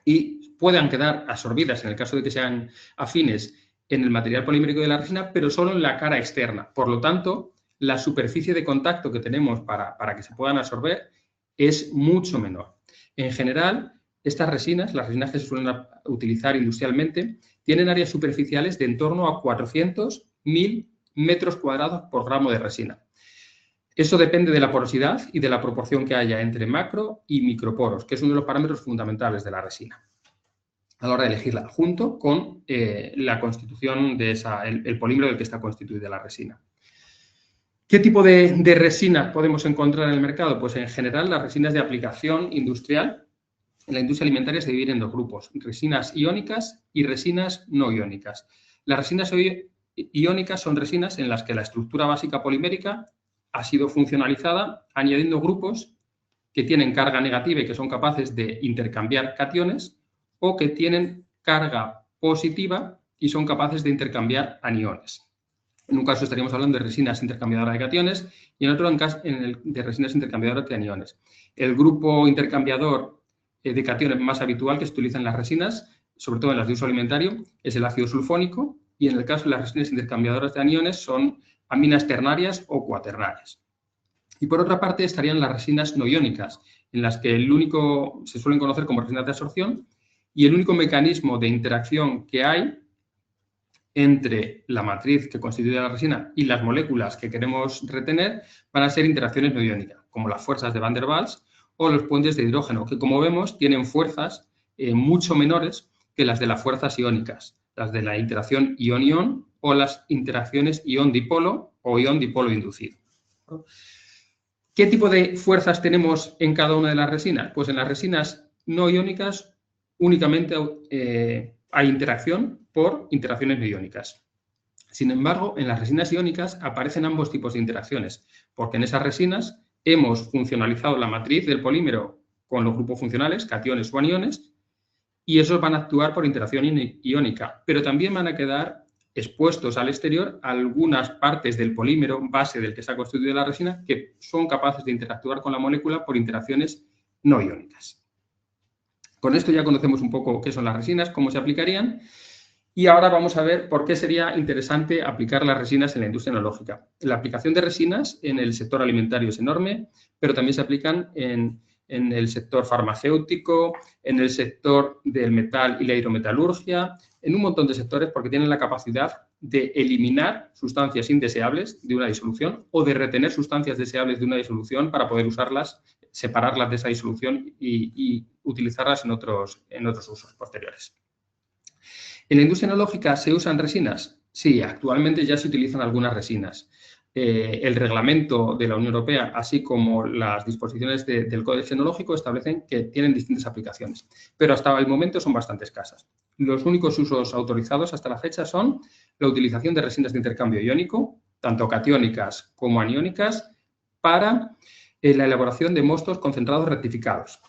y puedan quedar absorbidas, en el caso de que sean afines, en el material polimérico de la resina, pero solo en la cara externa. Por lo tanto, la superficie de contacto que tenemos para que se puedan absorber es mucho menor. En general, estas resinas, las resinas que se suelen utilizar industrialmente, tienen áreas superficiales de en torno a 400.000 metros cuadrados por gramo de resina. Eso depende de la porosidad y de la proporción que haya entre macro y microporos, que es uno de los parámetros fundamentales de la resina, a la hora de elegirla, junto con la constitución de el polímero del que está constituida la resina. ¿Qué tipo de resinas podemos encontrar en el mercado? Pues en general las resinas de aplicación industrial. En la industria alimentaria se dividen en dos grupos, resinas iónicas y resinas no iónicas. Las resinas iónicas son resinas en las que la estructura básica polimérica ha sido funcionalizada añadiendo grupos que tienen carga negativa y que son capaces de intercambiar cationes o que tienen carga positiva y son capaces de intercambiar aniones. En un caso estaríamos hablando de resinas intercambiadoras de cationes y en otro de resinas intercambiadoras de aniones. El grupo intercambiador de cationes más habitual que se utiliza en las resinas, sobre todo en las de uso alimentario, es el ácido sulfónico y en el caso de las resinas intercambiadoras de aniones son aminas ternarias o cuaternarias. Y por otra parte estarían las resinas no iónicas, en las que se suelen conocer como resinas de absorción y el único mecanismo de interacción que hay entre la matriz que constituye la resina y las moléculas que queremos retener van a ser interacciones no iónicas, como las fuerzas de Van der Waals o los puentes de hidrógeno, que como vemos tienen fuerzas mucho menores que las de las fuerzas iónicas, las de la interacción ion-ion o las interacciones ion-dipolo o ion-dipolo inducido. ¿Qué tipo de fuerzas tenemos en cada una de las resinas? Pues en las resinas no iónicas únicamente hay interacción por interacciones no iónicas. Sin embargo, en las resinas iónicas aparecen ambos tipos de interacciones, porque en esas resinas hemos funcionalizado la matriz del polímero con los grupos funcionales, cationes o aniones, y esos van a actuar por interacción iónica, pero también van a quedar expuestos al exterior algunas partes del polímero base del que está constituida la resina que son capaces de interactuar con la molécula por interacciones no iónicas. Con esto ya conocemos un poco qué son las resinas, cómo se aplicarían, y ahora vamos a ver por qué sería interesante aplicar las resinas en la industria enológica. La aplicación de resinas en el sector alimentario es enorme, pero también se aplican en el sector farmacéutico, en el sector del metal y la hidrometalurgia, en un montón de sectores porque tienen la capacidad de eliminar sustancias indeseables de una disolución o de retener sustancias deseables de una disolución para poder usarlas, separarlas de esa disolución y utilizarlas en otros usos posteriores. ¿En la industria enológica se usan resinas? Sí, actualmente ya se utilizan algunas resinas. El reglamento de la Unión Europea, así como las disposiciones del Códex Enológico, establecen que tienen distintas aplicaciones, pero hasta el momento son bastante escasas. Los únicos usos autorizados hasta la fecha son la utilización de resinas de intercambio iónico, tanto catiónicas como aniónicas, para la elaboración de mostos concentrados rectificados.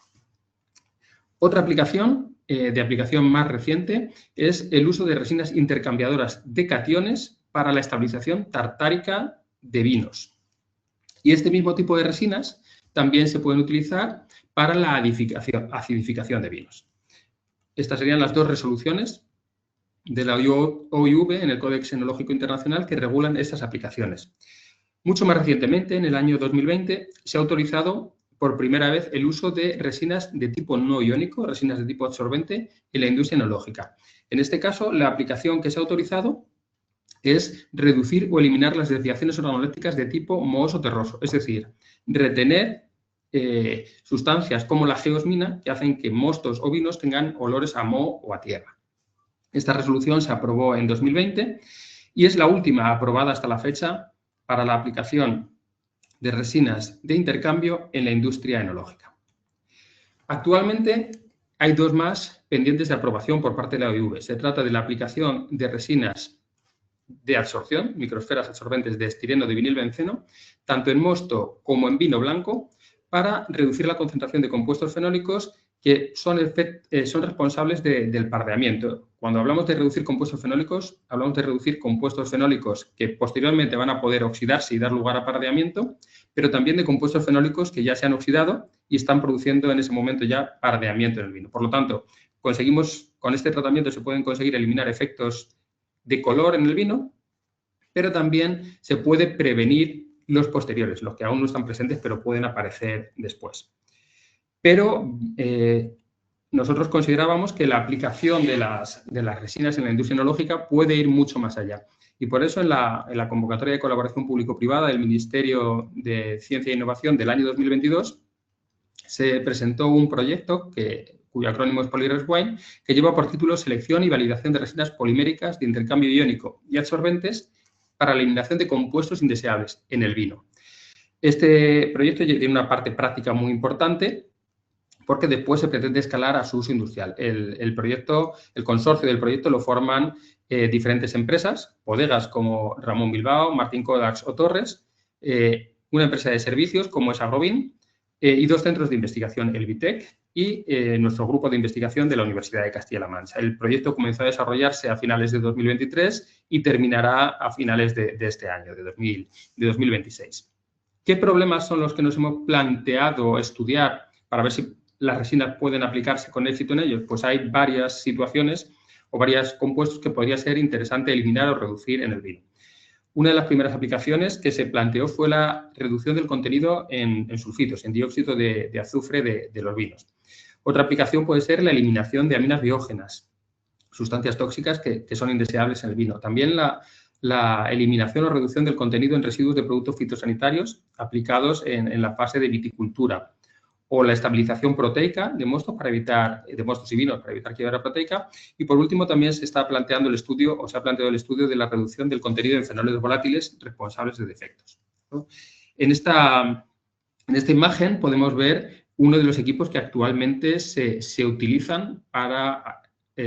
Otra aplicación, de aplicación más reciente, es el uso de resinas intercambiadoras de cationes para la estabilización tartárica de vinos. Y este mismo tipo de resinas también se pueden utilizar para la acidificación de vinos. Estas serían las dos resoluciones de la OIV en el Códex Enológico Internacional que regulan estas aplicaciones. Mucho más recientemente, en el año 2020, se ha autorizado por primera vez el uso de resinas de tipo no iónico, resinas de tipo absorbente, en la industria enológica. En este caso, la aplicación que se ha autorizado es reducir o eliminar las desviaciones organolépticas de tipo mohoso terroso, es decir, retener sustancias como la geosmina que hacen que mostos o vinos tengan olores a moho o a tierra. Esta resolución se aprobó en 2020 y es la última aprobada hasta la fecha para la aplicación de resinas de intercambio en la industria enológica. Actualmente hay dos más pendientes de aprobación por parte de la OIV. Se trata de la aplicación de resinas de absorción, microesferas absorbentes de estireno de vinilbenceno, tanto en mosto como en vino blanco, para reducir la concentración de compuestos fenólicos que son responsables del pardeamiento. Cuando hablamos de reducir compuestos fenólicos, hablamos de reducir compuestos fenólicos que posteriormente van a poder oxidarse y dar lugar a pardeamiento, pero también de compuestos fenólicos que ya se han oxidado y están produciendo en ese momento ya pardeamiento en el vino. Por lo tanto, con este tratamiento se pueden conseguir eliminar efectos de color en el vino, pero también se puede prevenir los posteriores, los que aún no están presentes pero pueden aparecer después. Pero nosotros considerábamos que la aplicación de las resinas en la industria enológica puede ir mucho más allá. Y por eso en la convocatoria de colaboración público-privada del Ministerio de Ciencia e Innovación del año 2022 se presentó un proyecto cuyo acrónimo es PolyResWine, que lleva por título Selección y validación de resinas poliméricas de intercambio iónico y absorbentes para la eliminación de compuestos indeseables en el vino. Este proyecto tiene una parte práctica muy importante porque después se pretende escalar a su uso industrial. El consorcio del proyecto lo forman diferentes empresas, bodegas como Ramón Bilbao, Martín Kodaks o Torres, una empresa de servicios como es Agrobin y dos centros de investigación, el BITEC y nuestro grupo de investigación de la Universidad de Castilla-La Mancha. El proyecto comenzó a desarrollarse a finales de 2023 y terminará a finales de este año, de 2026. ¿Qué problemas son los que nos hemos planteado estudiar para ver si las resinas pueden aplicarse con éxito en ellos? Pues hay varias situaciones o varios compuestos que podría ser interesante eliminar o reducir en el vino. Una de las primeras aplicaciones que se planteó fue la reducción del contenido en sulfitos, en dióxido de azufre de los vinos. Otra aplicación puede ser la eliminación de aminas biógenas, sustancias tóxicas que son indeseables en el vino. También la eliminación o reducción del contenido en residuos de productos fitosanitarios aplicados en la fase de viticultura, o la estabilización proteica de mostos y vinos para evitar quiebra proteica. Y por último también se ha planteado el estudio de la reducción del contenido en fenoles volátiles responsables de defectos, ¿no? En esta imagen podemos ver uno de los equipos que actualmente se utilizan para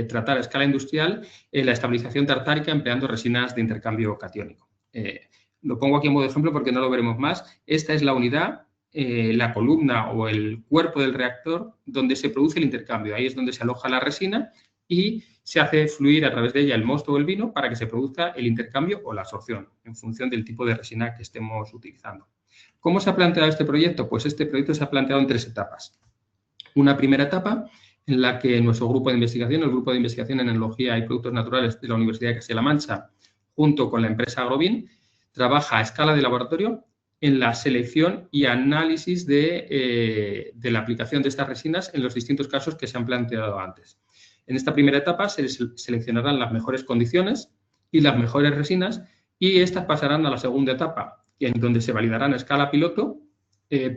tratar a escala industrial la estabilización tartárica empleando resinas de intercambio catiónico. Lo pongo aquí en modo de ejemplo porque no lo veremos más. Esta es la unidad, la columna o el cuerpo del reactor donde se produce el intercambio. Ahí es donde se aloja la resina y se hace fluir a través de ella el mosto o el vino para que se produzca el intercambio o la absorción en función del tipo de resina que estemos utilizando. ¿Cómo se ha planteado este proyecto? Pues este proyecto se ha planteado en 3 etapas. Una primera etapa en la que nuestro grupo de investigación, el Grupo de Investigación en Enología y Productos Naturales de la Universidad de Castilla-La Mancha, junto con la empresa Agrobin, trabaja a escala de laboratorio en la selección y análisis de la aplicación de estas resinas en los distintos casos que se han planteado antes. En esta primera etapa se seleccionarán las mejores condiciones y las mejores resinas y estas pasarán a la segunda etapa, en donde se validarán a escala piloto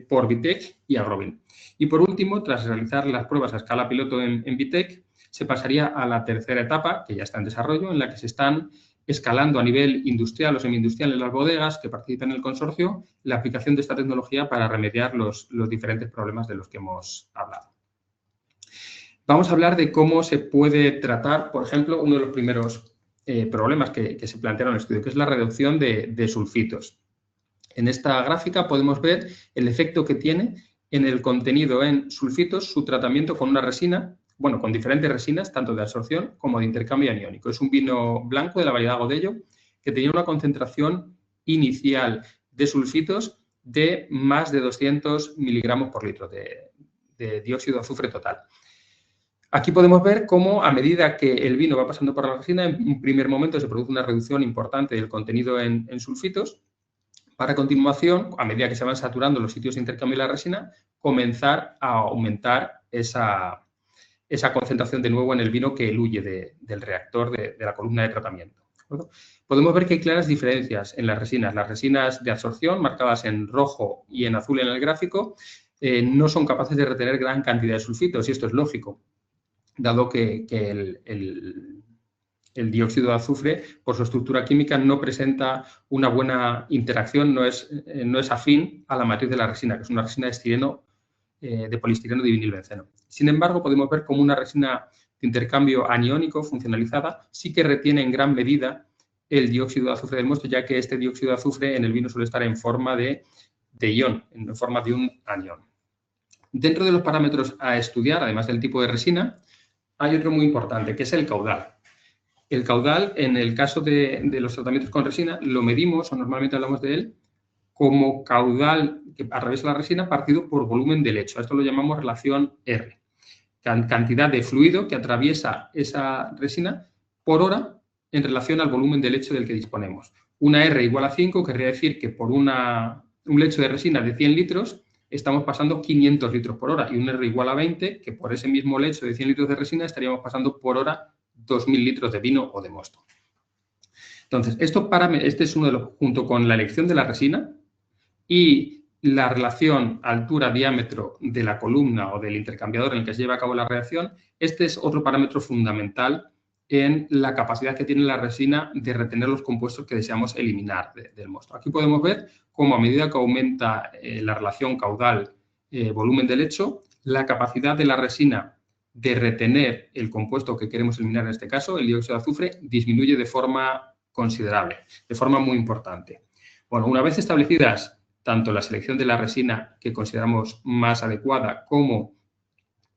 por BITEC y Agrobin. Y por último, tras realizar las pruebas a escala piloto en BITEC, se pasaría a la tercera etapa, que ya está en desarrollo, en la que se están escalando a nivel industrial o semi-industrial en las bodegas que participan en el consorcio la aplicación de esta tecnología para remediar los diferentes problemas de los que hemos hablado. Vamos a hablar de cómo se puede tratar, por ejemplo, uno de los primeros problemas que se plantearon en el estudio, que es la reducción de sulfitos. En esta gráfica podemos ver el efecto que tiene en el contenido en sulfitos su tratamiento con una resina, bueno, con diferentes resinas, tanto de absorción como de intercambio aniónico. Es un vino blanco de la variedad Godello que tenía una concentración inicial de sulfitos de más de 200 miligramos por litro de dióxido de azufre total. Aquí podemos ver cómo a medida que el vino va pasando por la resina, en un primer momento se produce una reducción importante del contenido en sulfitos, para a continuación, a medida que se van saturando los sitios de intercambio de la resina, comenzar a aumentar esa concentración de nuevo en el vino que eluye del reactor de la columna de tratamiento. Podemos ver que hay claras diferencias en las resinas de absorción, marcadas en rojo y en azul en el gráfico, no son capaces de retener gran cantidad de sulfitos y esto es lógico, dado que El dióxido de azufre, por su estructura química, no presenta una buena interacción, no es afín a la matriz de la resina, que es una resina de estireno, de poliestireno de vinilbenceno. Sin embargo, podemos ver cómo una resina de intercambio aniónico funcionalizada sí que retiene en gran medida el dióxido de azufre del mosto, ya que este dióxido de azufre en el vino suele estar en forma de ion, en forma de un anión. Dentro de los parámetros a estudiar, además del tipo de resina, hay otro muy importante, que es el caudal. El caudal, en el caso de los tratamientos con resina, lo medimos, o normalmente hablamos de él, como caudal que atraviesa la resina partido por volumen de lecho. Esto lo llamamos relación R. Cantidad de fluido que atraviesa esa resina por hora en relación al volumen de lecho del que disponemos. Una R igual a 5 querría decir que por un lecho de resina de 100 litros estamos pasando 500 litros por hora, y un R igual a 20, que por ese mismo lecho de 100 litros de resina estaríamos pasando por hora 2.000 litros de vino o de mosto. Entonces, este es uno de los, junto con la elección de la resina y la relación altura-diámetro de la columna o del intercambiador en el que se lleva a cabo la reacción, este es otro parámetro fundamental en la capacidad que tiene la resina de retener los compuestos que deseamos eliminar del mosto. Aquí podemos ver cómo a medida que aumenta la relación caudal-volumen de lecho, la capacidad de la resina de retener el compuesto que queremos eliminar, en este caso, el dióxido de azufre, disminuye de forma considerable, de forma muy importante. Bueno, una vez establecidas tanto la selección de la resina que consideramos más adecuada como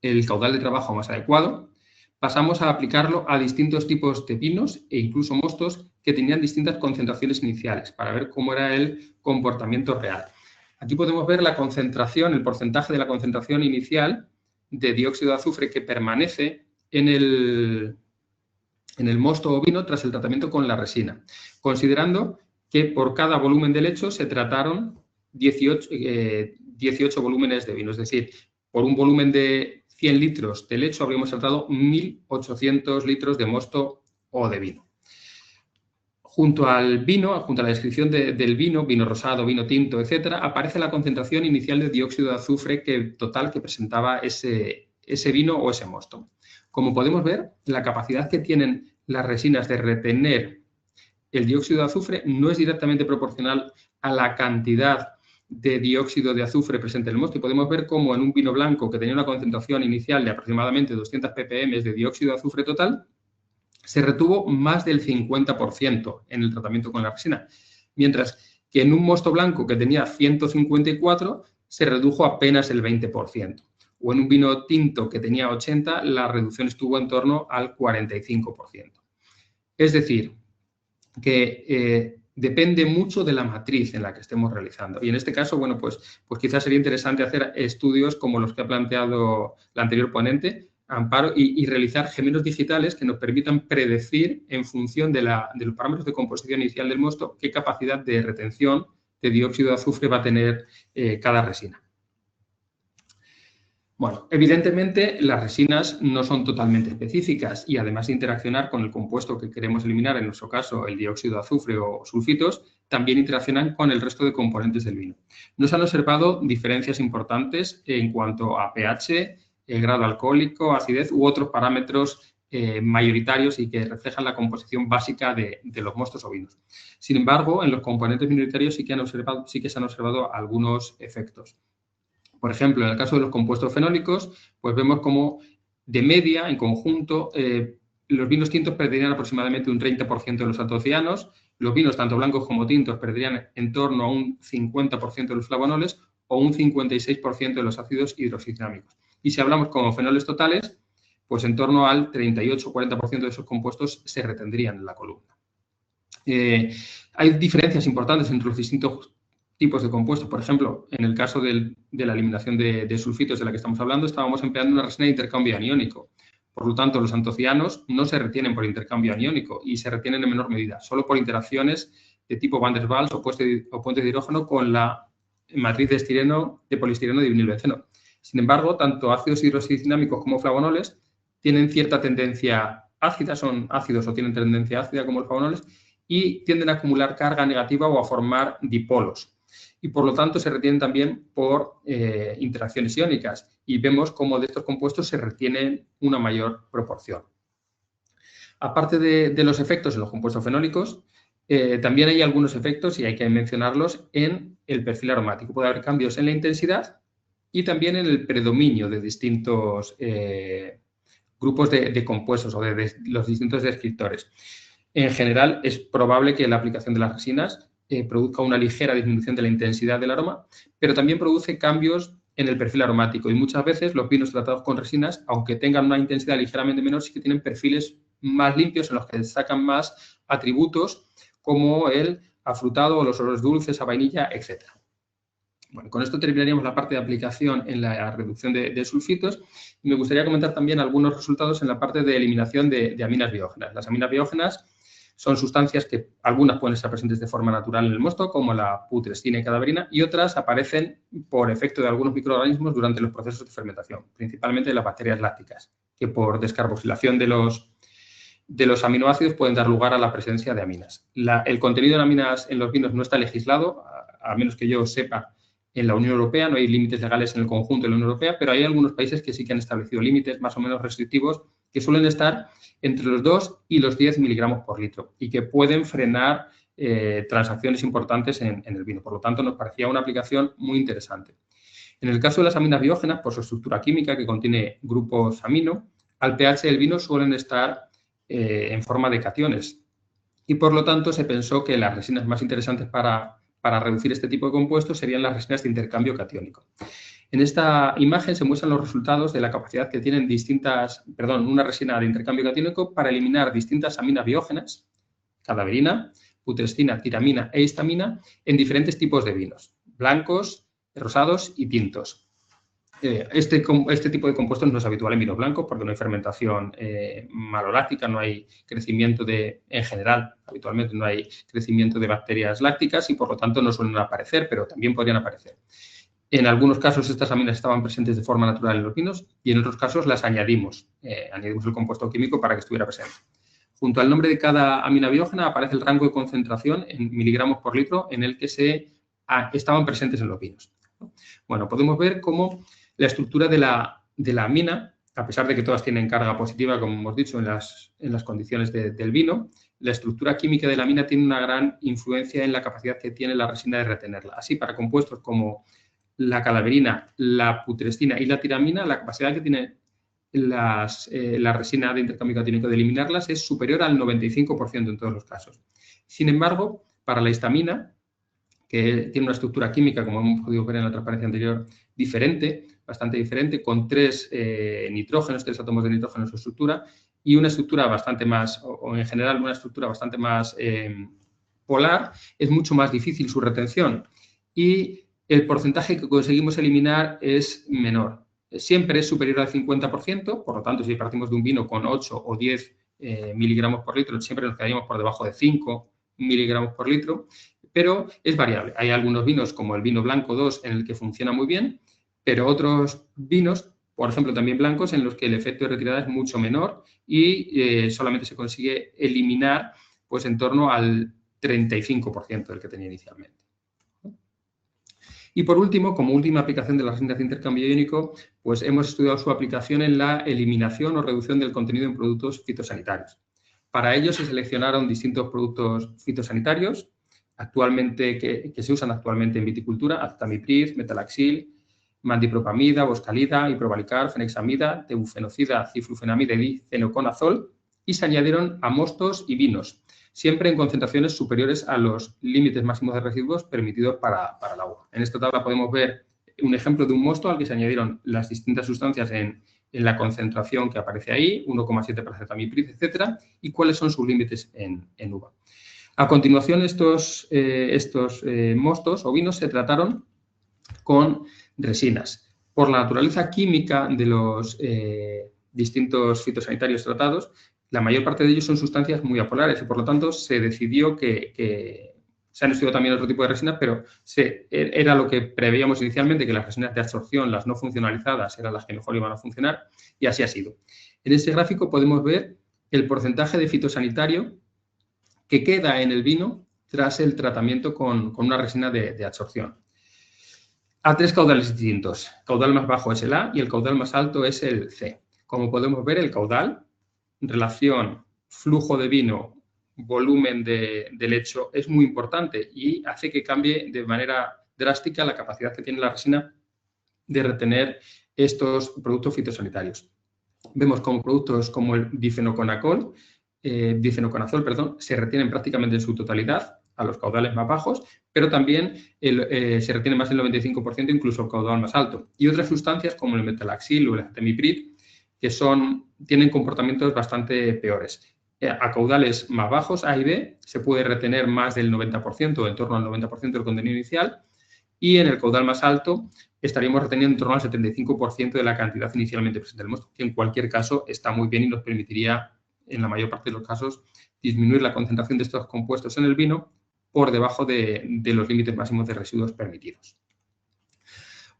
el caudal de trabajo más adecuado, pasamos a aplicarlo a distintos tipos de vinos e incluso mostos que tenían distintas concentraciones iniciales para ver cómo era el comportamiento real. Aquí podemos ver la concentración, el porcentaje de la concentración inicial de dióxido de azufre que permanece en el mosto o vino tras el tratamiento con la resina, considerando que por cada volumen de lecho se trataron 18 volúmenes de vino, es decir, por un volumen de 100 litros de lecho habríamos tratado 1.800 litros de mosto o de vino. Junto al vino, junto a la descripción del vino, vino rosado, vino tinto, etcétera, aparece la concentración inicial de dióxido de azufre total que presentaba ese vino o ese mosto. Como podemos ver, la capacidad que tienen las resinas de retener el dióxido de azufre no es directamente proporcional a la cantidad de dióxido de azufre presente en el mosto, y podemos ver cómo en un vino blanco que tenía una concentración inicial de aproximadamente 200 ppm de dióxido de azufre total, se retuvo más del 50% en el tratamiento con la resina, mientras que en un mosto blanco que tenía 154 se redujo apenas el 20%, o en un vino tinto que tenía 80 la reducción estuvo en torno al 45%. Es decir, que depende mucho de la matriz en la que estemos realizando. Y en este caso, bueno, pues quizás sería interesante hacer estudios como los que ha planteado la anterior ponente, Amparo, y realizar gemelos digitales que nos permitan predecir en función de los parámetros de composición inicial del mosto qué capacidad de retención de dióxido de azufre va a tener cada resina. Bueno, evidentemente las resinas no son totalmente específicas y además de interaccionar con el compuesto que queremos eliminar, en nuestro caso el dióxido de azufre o sulfitos, también interaccionan con el resto de componentes del vino. No se han observado diferencias importantes en cuanto a pH, grado alcohólico, acidez u otros parámetros mayoritarios y que reflejan la composición básica de los mostos o vinos. Sin embargo, en los componentes minoritarios sí que se han observado algunos efectos. Por ejemplo, en el caso de los compuestos fenólicos, pues vemos como de media, en conjunto, los vinos tintos perderían aproximadamente un 30% de los antocianos, los vinos tanto blancos como tintos perderían en torno a un 50% de los flavonoles o un 56% de los ácidos hidroxidinámicos. Y si hablamos como fenoles totales, pues en torno al 38-40% de esos compuestos se retendrían en la columna. Hay diferencias importantes entre los distintos tipos de compuestos. Por ejemplo, en el caso de la eliminación de sulfitos de la que estamos hablando, estábamos empleando una resina de intercambio aniónico. Por lo tanto, los antocianos no se retienen por intercambio aniónico y se retienen en menor medida, solo por interacciones de tipo Van der Waals o puentes de hidrógeno con la matriz de poliestireno de vinilbenceno. Sin embargo, tanto ácidos hidroxidinamitos como flavonoles tienen cierta tendencia ácida, son ácidos o tienen tendencia ácida como los flavonoles, y tienden a acumular carga negativa o a formar dipolos. Y por lo tanto se retienen también por interacciones iónicas y vemos cómo de estos compuestos se retienen una mayor proporción. Aparte de los efectos en los compuestos fenólicos, también hay algunos efectos, y hay que mencionarlos, en el perfil aromático. Puede haber cambios en la intensidad y también en el predominio de distintos grupos de compuestos o de los distintos descriptores. En general, es probable que la aplicación de las resinas produzca una ligera disminución de la intensidad del aroma, pero también produce cambios en el perfil aromático, y muchas veces los vinos tratados con resinas, aunque tengan una intensidad ligeramente menor, sí que tienen perfiles más limpios en los que destacan más atributos como el afrutado o los olores dulces, a vainilla, etc. Bueno, con esto terminaríamos la parte de aplicación en la reducción de sulfitos, y me gustaría comentar también algunos resultados en la parte de eliminación de aminas biógenas. Las aminas biógenas son sustancias que algunas pueden estar presentes de forma natural en el mosto, como la putrescina y cadaverina, y otras aparecen por efecto de algunos microorganismos durante los procesos de fermentación, principalmente de las bacterias lácticas, que por descarboxilación de los aminoácidos pueden dar lugar a la presencia de aminas. El contenido de aminas en los vinos no está legislado, a menos que yo sepa, en la Unión Europea. No hay límites legales en el conjunto de la Unión Europea, pero hay algunos países que sí que han establecido límites más o menos restrictivos, que suelen estar entre los 2 y los 10 miligramos por litro y que pueden frenar transacciones importantes en el vino. Por lo tanto, nos parecía una aplicación muy interesante. En el caso de las aminas biógenas, por su estructura química, que contiene grupos amino, al pH del vino suelen estar en forma de cationes, y por lo tanto se pensó que las resinas más interesantes para reducir este tipo de compuestos serían las resinas de intercambio catiónico. En esta imagen se muestran los resultados de la capacidad que tienen una resina de intercambio catiónico para eliminar distintas aminas biógenas, cadaverina, putrescina, tiramina e histamina, en diferentes tipos de vinos, blancos, rosados y tintos. Este tipo de compuestos no es habitual en vinos blancos porque no hay fermentación maloláctica, no hay crecimiento en general, habitualmente no hay crecimiento de bacterias lácticas y por lo tanto no suelen aparecer, pero también podrían aparecer. En algunos casos estas aminas estaban presentes de forma natural en los vinos y en otros casos las añadimos el compuesto químico para que estuviera presente. Junto al nombre de cada amina biógena aparece el rango de concentración en miligramos por litro en el que estaban presentes en los vinos. Bueno, podemos ver cómo la estructura de la amina, a pesar de que todas tienen carga positiva, como hemos dicho, en las condiciones del vino, la estructura química de la amina tiene una gran influencia en la capacidad que tiene la resina de retenerla. Así, para compuestos como la cadaverina, la putrescina y la tiramina, la capacidad que tiene la resina de intercambio catiónico de eliminarlas es superior al 95% en todos los casos. Sin embargo, para la histamina, que tiene una estructura química, como hemos podido ver en la transparencia anterior, bastante diferente, con 3 átomos de nitrógeno en su estructura y una estructura bastante más, o en general una estructura bastante más polar, es mucho más difícil su retención y el porcentaje que conseguimos eliminar es menor. Siempre es superior al 50%, por lo tanto, si partimos de un vino con 8 o 10 miligramos por litro, siempre nos quedaríamos por debajo de 5 miligramos por litro, pero es variable. Hay algunos vinos, como el vino blanco 2, en el que funciona muy bien, pero otros vinos, por ejemplo, también blancos, en los que el efecto de retirada es mucho menor y solamente se consigue eliminar pues, en torno al 35% del que tenía inicialmente. Y por último, como última aplicación de las resinas de intercambio iónico, pues hemos estudiado su aplicación en la eliminación o reducción del contenido en productos fitosanitarios. Para ello se seleccionaron distintos productos fitosanitarios que se usan actualmente en viticultura: azatamipril, metalaxil, mandipropamida, boscalida, iprobalicar, fenexamida, tebufenocida, ciflufenamida y fenoconazol, y se añadieron a mostos y vinos, siempre en concentraciones superiores a los límites máximos de residuos permitidos para el agua. En esta tabla podemos ver un ejemplo de un mosto al que se añadieron las distintas sustancias en la concentración que aparece ahí, 1,7 para azatamipril, etcétera, y cuáles son sus límites en uva. A continuación, estos mostos o vinos se trataron con resinas. Por la naturaleza química de los distintos fitosanitarios tratados, la mayor parte de ellos son sustancias muy apolares y, por lo tanto, se decidió que se han estudiado también otro tipo de resinas, pero era lo que preveíamos inicialmente, que las resinas de absorción, las no funcionalizadas, eran las que mejor iban a funcionar, y así ha sido. En este gráfico podemos ver el porcentaje de fitosanitario que queda en el vino tras el tratamiento con una resina de absorción. A 3 caudales distintos. El caudal más bajo es el A y el caudal más alto es el C. Como podemos ver, el caudal, en relación flujo de vino, volumen de lecho, es muy importante y hace que cambie de manera drástica la capacidad que tiene la resina de retener estos productos fitosanitarios. Vemos como productos como el difenoconazol, se retienen prácticamente en su totalidad a los caudales más bajos, pero también se retiene más del 95%, incluso el caudal más alto. Y otras sustancias como el metalaxil o el acetamiprid, que tienen comportamientos bastante peores. A caudales más bajos, A y B, se puede retener más del 90%, en torno al 90% del contenido inicial, y en el caudal más alto estaríamos reteniendo en torno al 75% de la cantidad inicialmente presente del mosto, que en cualquier caso está muy bien y nos permitiría, en la mayor parte de los casos, disminuir la concentración de estos compuestos en el vino por debajo de los límites máximos de residuos permitidos.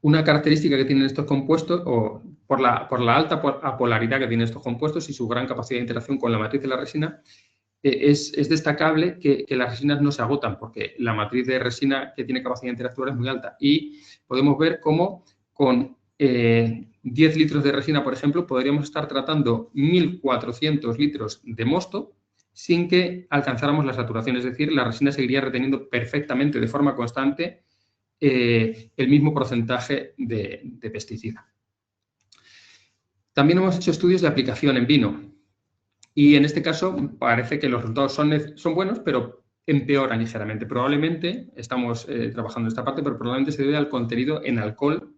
Una característica que tienen estos compuestos, o por la alta apolaridad que tienen estos compuestos y su gran capacidad de interacción con la matriz de la resina, es destacable que las resinas no se agotan, porque la matriz de resina que tiene capacidad de interactuar es muy alta. Y podemos ver cómo con 10 litros de resina, por ejemplo, podríamos estar tratando 1.400 litros de mosto sin que alcanzáramos la saturación. Es decir, la resina seguiría reteniendo perfectamente, de forma constante, el mismo porcentaje de pesticida. También hemos hecho estudios de aplicación en vino y en este caso parece que los resultados son buenos, pero empeoran ligeramente. Probablemente, estamos trabajando en esta parte, pero probablemente se debe al contenido en alcohol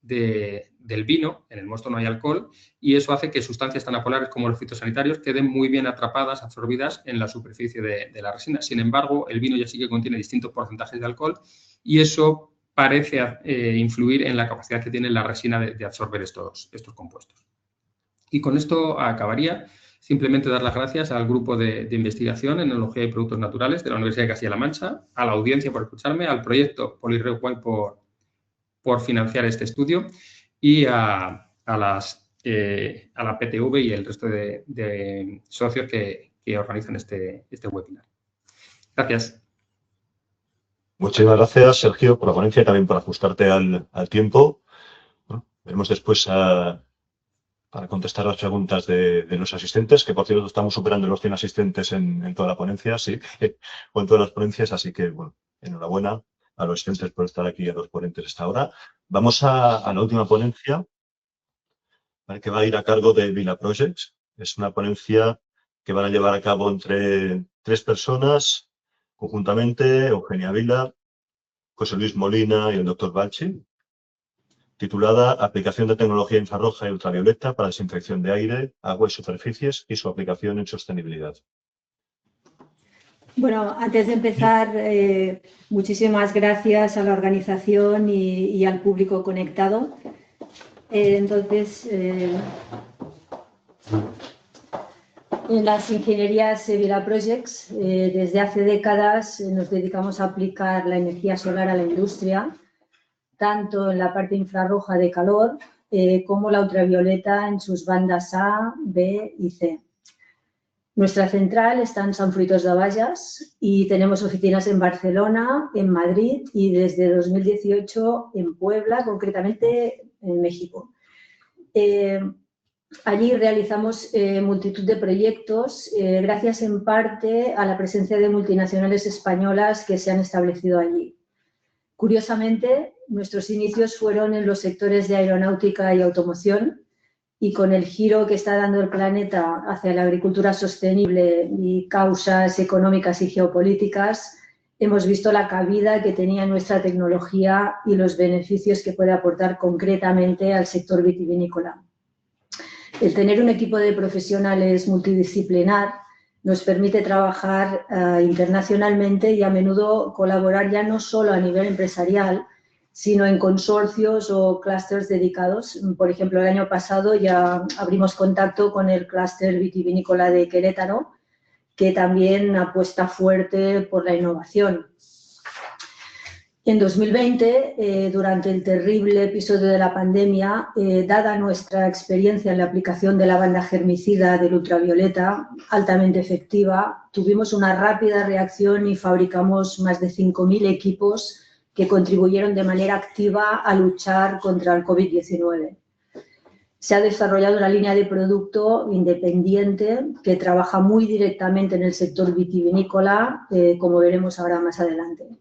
del vino. En el mosto no hay alcohol y eso hace que sustancias tan apolares como los fitosanitarios queden muy bien atrapadas, absorbidas en la superficie de la resina. Sin embargo, el vino ya sí que contiene distintos porcentajes de alcohol y eso parece influir en la capacidad que tiene la resina de absorber estos compuestos. Y con esto acabaría. Simplemente dar las gracias al grupo de investigación en enología y productos naturales de la Universidad de Castilla-La Mancha, a la audiencia por escucharme, al proyecto PoliReWine por financiar este estudio y a la PTV y el resto de socios que organizan este webinar. Gracias. Muchísimas gracias, Sergio, por la ponencia y también por ajustarte al tiempo. Bueno, veremos después para contestar las preguntas de los asistentes, que por cierto estamos superando los 100 asistentes en toda la ponencia, sí, o en todas las ponencias, así que, bueno, enhorabuena a los asistentes por estar aquí, a los ponentes esta hora. Vamos a la última ponencia, ¿vale?, que va a ir a cargo de Vila Projects. Es una ponencia que van a llevar a cabo entre 3 personas, conjuntamente, Eugenia Vila, José Luis Molina y el doctor Balchi, titulada Aplicación de tecnología infrarroja y ultravioleta para desinfección de aire, agua y superficies y su aplicación en sostenibilidad. Bueno, antes de empezar, muchísimas gracias a la organización y al público conectado. En las ingenierías Vila Projects, desde hace décadas nos dedicamos a aplicar la energía solar a la industria, tanto en la parte infrarroja de calor como la ultravioleta en sus bandas A, B y C. Nuestra central está en Sant Fruitós de Bages y tenemos oficinas en Barcelona, en Madrid y desde 2018 en Puebla, concretamente en México. Allí realizamos multitud de proyectos, gracias en parte a la presencia de multinacionales españolas que se han establecido allí. Curiosamente, nuestros inicios fueron en los sectores de aeronáutica y automoción y con el giro que está dando el planeta hacia la agricultura sostenible y causas económicas y geopolíticas, hemos visto la cabida que tenía nuestra tecnología y los beneficios que puede aportar concretamente al sector vitivinícola. El tener un equipo de profesionales multidisciplinar nos permite trabajar internacionalmente y a menudo colaborar ya no solo a nivel empresarial, sino en consorcios o clústeres dedicados. Por ejemplo, el año pasado ya abrimos contacto con el clúster vitivinícola de Querétaro, que también apuesta fuerte por la innovación. En 2020, durante el terrible episodio de la pandemia, dada nuestra experiencia en la aplicación de la banda germicida del ultravioleta, altamente efectiva, tuvimos una rápida reacción y fabricamos más de 5.000 equipos que contribuyeron de manera activa a luchar contra el COVID-19. se ha desarrollado una línea de producto independiente que trabaja muy directamente en el sector vitivinícola, como veremos ahora más adelante.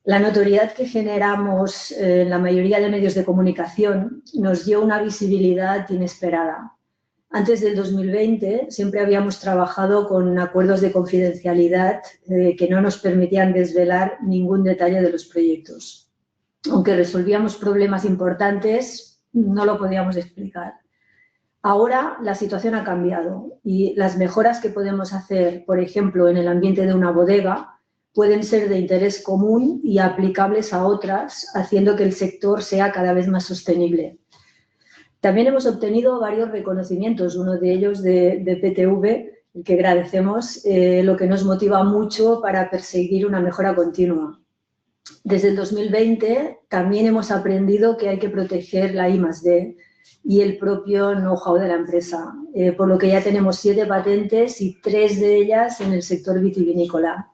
La notoriedad que generamos en la mayoría de medios de comunicación nos dio una visibilidad inesperada. Antes del 2020 siempre habíamos trabajado con acuerdos de confidencialidad que no nos permitían desvelar ningún detalle de los proyectos. Aunque resolvíamos problemas importantes, no lo podíamos explicar. Ahora la situación ha cambiado y las mejoras que podemos hacer, por ejemplo, en el ambiente de una bodega, pueden ser de interés común y aplicables a otras, haciendo que el sector sea cada vez más sostenible. También hemos obtenido varios reconocimientos, uno de ellos de PTV, que agradecemos, lo que nos motiva mucho para perseguir una mejora continua. Desde el 2020 también hemos aprendido que hay que proteger la I+D y el propio know-how de la empresa, por lo que ya tenemos 7 patentes y 3 de ellas en el sector vitivinícola.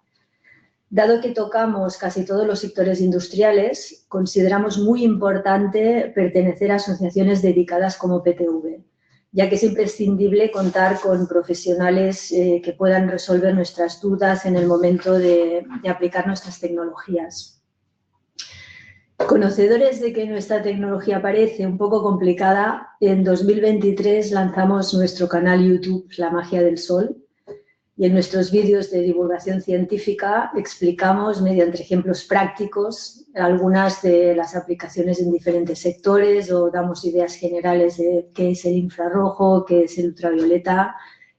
Dado que tocamos casi todos los sectores industriales, consideramos muy importante pertenecer a asociaciones dedicadas como PTV, ya que es imprescindible contar con profesionales que puedan resolver nuestras dudas en el momento de aplicar nuestras tecnologías. Conocedores de que nuestra tecnología parece un poco complicada, en 2023 lanzamos nuestro canal YouTube La Magia del Sol, y en nuestros vídeos de divulgación científica explicamos mediante ejemplos prácticos algunas de las aplicaciones en diferentes sectores o damos ideas generales de qué es el infrarrojo, qué es el ultravioleta.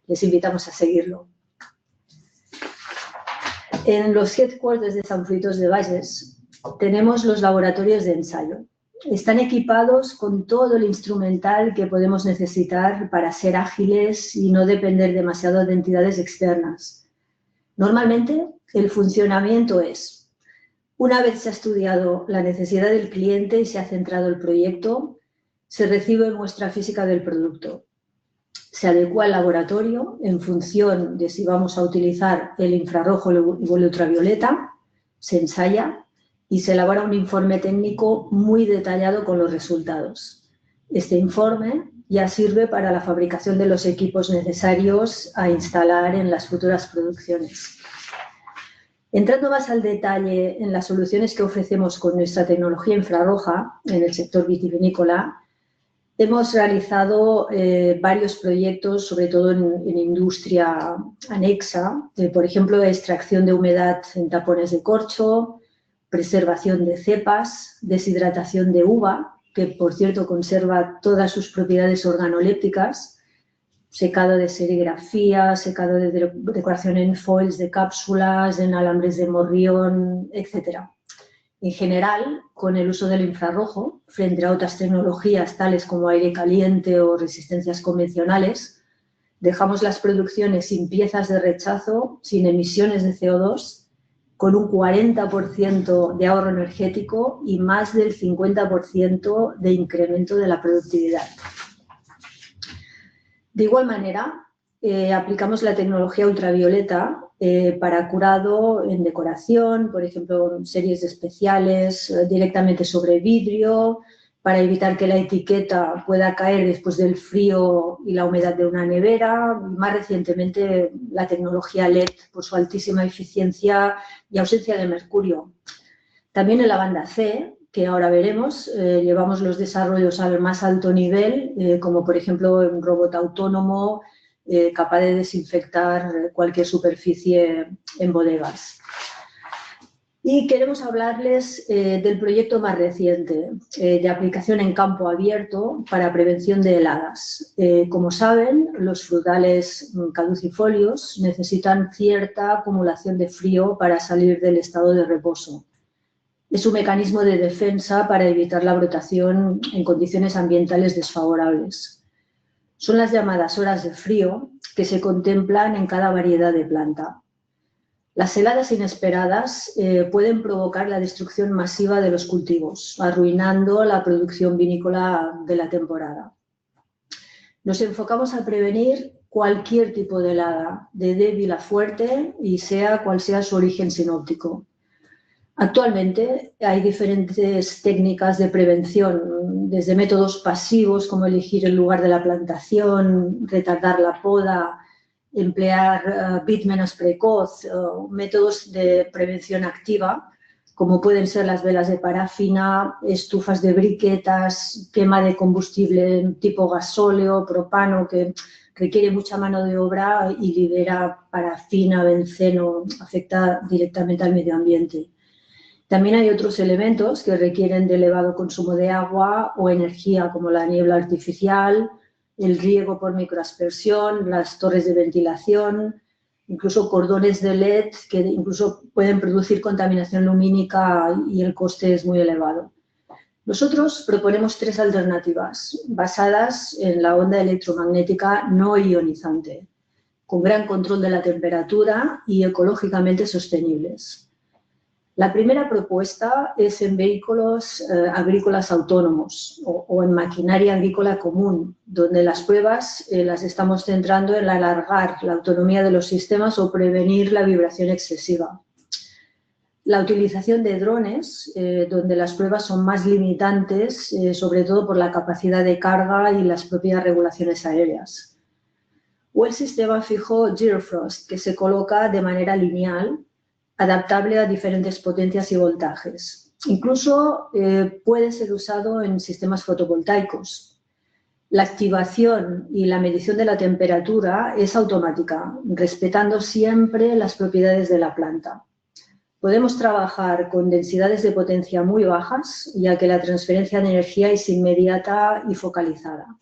Les invitamos a seguirlo. En los headquarters de San Fruitós de Bages tenemos los laboratorios de ensayo. Están equipados con todo el instrumental que podemos necesitar para ser ágiles y no depender demasiado de entidades externas. Normalmente, el funcionamiento es, una vez se ha estudiado la necesidad del cliente y se ha centrado el proyecto, se recibe muestra física del producto. Se adecua el laboratorio en función de si vamos a utilizar el infrarrojo o el ultravioleta, se ensaya y se elabora un informe técnico muy detallado con los resultados. Este informe ya sirve para la fabricación de los equipos necesarios a instalar en las futuras producciones. Entrando más al detalle en las soluciones que ofrecemos con nuestra tecnología infrarroja en el sector vitivinícola, hemos realizado varios proyectos, sobre todo en industria anexa, por ejemplo, extracción de humedad en tapones de corcho, preservación de cepas, deshidratación de uva, que por cierto conserva todas sus propiedades organolépticas, secado de serigrafía, secado de decoración en foils de cápsulas, en alambres de morrión, etc. En general, con el uso del infrarrojo, frente a otras tecnologías tales como aire caliente o resistencias convencionales, dejamos las producciones sin piezas de rechazo, sin emisiones de CO2, con un 40% de ahorro energético y más del 50% de incremento de la productividad. De igual manera, aplicamos la tecnología ultravioleta para curado en decoración, por ejemplo, en series especiales, directamente sobre vidrio, para evitar que la etiqueta pueda caer después del frío y la humedad de una nevera. Más recientemente, la tecnología LED por su altísima eficiencia y ausencia de mercurio. También en la banda C, que ahora veremos, llevamos los desarrollos al más alto nivel, como por ejemplo un robot autónomo capaz de desinfectar cualquier superficie en bodegas. Y queremos hablarles del proyecto más reciente, de aplicación en campo abierto para prevención de heladas. Como saben, los frutales caducifolios necesitan cierta acumulación de frío para salir del estado de reposo. Es un mecanismo de defensa para evitar la brotación en condiciones ambientales desfavorables. Son las llamadas horas de frío que se contemplan en cada variedad de planta. Las heladas inesperadas pueden provocar la destrucción masiva de los cultivos, arruinando la producción vinícola de la temporada. Nos enfocamos a prevenir cualquier tipo de helada, de débil a fuerte y sea cual sea su origen sinóptico. Actualmente hay diferentes técnicas de prevención, desde métodos pasivos como elegir el lugar de la plantación, retardar la poda, emplear vid menos precoz, métodos de prevención activa, como pueden ser las velas de parafina, estufas de briquetas, quema de combustible tipo gasóleo, propano, que requiere mucha mano de obra y libera parafina, benceno, afecta directamente al medio ambiente. También hay otros elementos que requieren de elevado consumo de agua o energía, como la niebla artificial, el riego por microaspersión, las torres de ventilación, incluso cordones de LED que incluso pueden producir contaminación lumínica y el coste es muy elevado. Nosotros proponemos 3 alternativas basadas en la onda electromagnética no ionizante, con gran control de la temperatura y ecológicamente sostenibles. La primera propuesta es en vehículos agrícolas autónomos o en maquinaria agrícola común, donde las pruebas las estamos centrando en alargar la autonomía de los sistemas o prevenir la vibración excesiva. La utilización de drones, donde las pruebas son más limitantes, sobre todo por la capacidad de carga y las propias regulaciones aéreas. O el sistema fijo Girofrost, que se coloca de manera lineal, adaptable a diferentes potencias y voltajes. Incluso puede ser usado en sistemas fotovoltaicos. La activación y la medición de la temperatura es automática, respetando siempre las propiedades de la planta. Podemos trabajar con densidades de potencia muy bajas, ya que la transferencia de energía es inmediata y focalizada.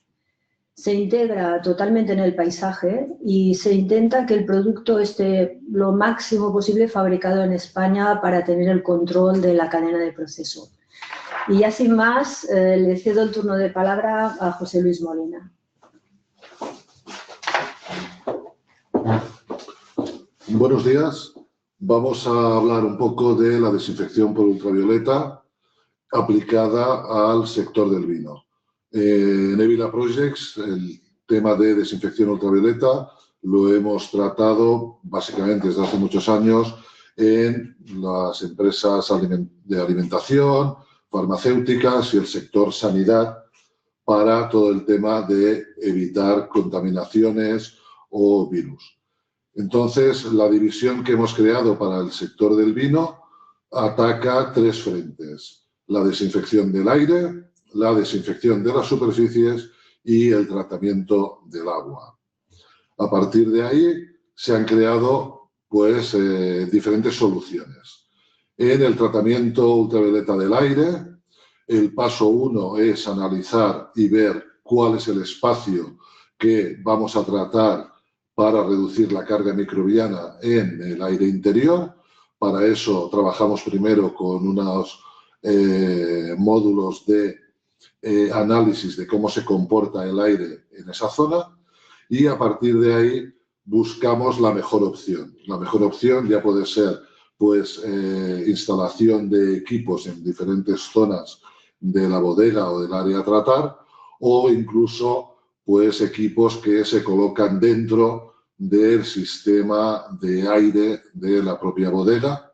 Se integra totalmente en el paisaje y se intenta que el producto esté lo máximo posible fabricado en España para tener el control de la cadena de proceso. Y ya sin más, le cedo el turno de palabra a José Luis Molina. Buenos días. Vamos a hablar un poco de la desinfección por ultravioleta aplicada al sector del vino. En Evila Projects, el tema de desinfección ultravioleta lo hemos tratado básicamente desde hace muchos años en las empresas de alimentación, farmacéuticas y el sector sanidad para todo el tema de evitar contaminaciones o virus. Entonces, la división que hemos creado para el sector del vino ataca 3 frentes: la desinfección del aire, la desinfección de las superficies y el tratamiento del agua. A partir de ahí se han creado diferentes soluciones. En el tratamiento ultravioleta del aire, el paso 1 es analizar y ver cuál es el espacio que vamos a tratar para reducir la carga microbiana en el aire interior. Para eso trabajamos primero con unos módulos de análisis de cómo se comporta el aire en esa zona y a partir de ahí buscamos la mejor opción. La mejor opción ya puede ser instalación de equipos en diferentes zonas de la bodega o del área a tratar o incluso equipos que se colocan dentro del sistema de aire de la propia bodega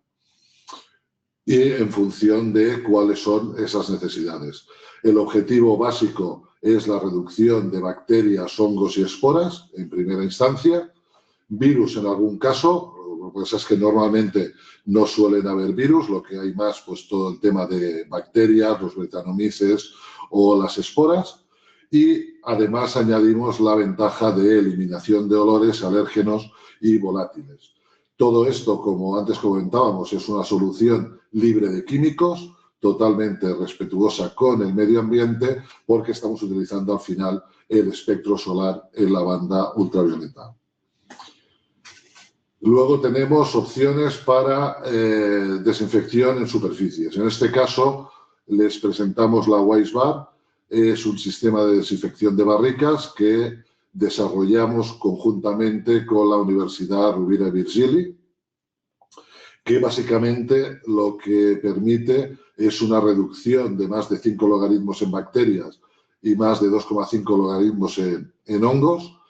y en función de cuáles son esas necesidades. El objetivo básico es la reducción de bacterias, hongos y esporas en primera instancia, virus en algún caso, lo que pasa es que normalmente no suelen haber virus, lo que hay más todo el tema de bacterias, los bretanomices o las esporas. Y además añadimos la ventaja de eliminación de olores, alérgenos y volátiles. Todo esto, como antes comentábamos, es una solución libre de químicos, totalmente respetuosa con el medio ambiente, porque estamos utilizando al final el espectro solar en la banda ultravioleta. Luego tenemos opciones para desinfección en superficies. En este caso les presentamos la WiseBar. Es un sistema de desinfección de barricas que desarrollamos conjuntamente con la Universidad Rovira i Virgili, que básicamente lo que permite es una reducción de más de 5 logaritmos en bacterias y más de 2,5 logaritmos en hongos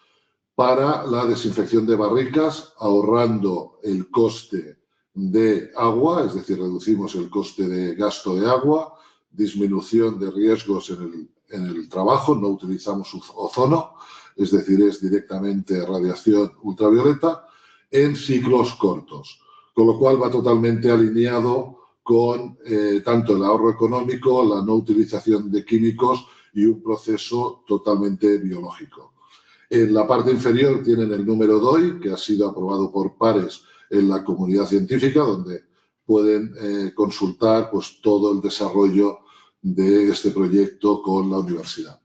para la desinfección de barricas, ahorrando el coste de agua, es decir, reducimos el coste de gasto de agua, disminución de riesgos en el trabajo, no utilizamos ozono, es decir, es directamente radiación ultravioleta, en ciclos cortos, con lo cual va totalmente alineado con tanto el ahorro económico, la no utilización de químicos y un proceso totalmente biológico. En la parte inferior tienen el número DOI, que ha sido aprobado por pares en la comunidad científica, donde pueden consultar pues, todo el desarrollo de este proyecto con la universidad.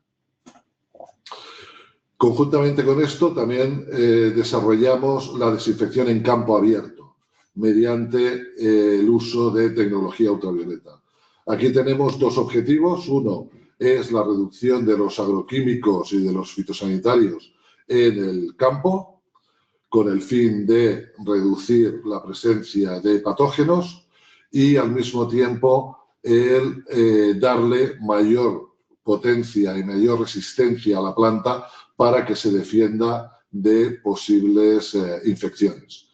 Conjuntamente con esto, también desarrollamos la desinfección en campo abierto, mediante el uso de tecnología ultravioleta. Aquí tenemos dos objetivos. Uno es la reducción de los agroquímicos y de los fitosanitarios en el campo, con el fin de reducir la presencia de patógenos y al mismo tiempo el darle mayor potencia y mayor resistencia a la planta para que se defienda de posibles infecciones.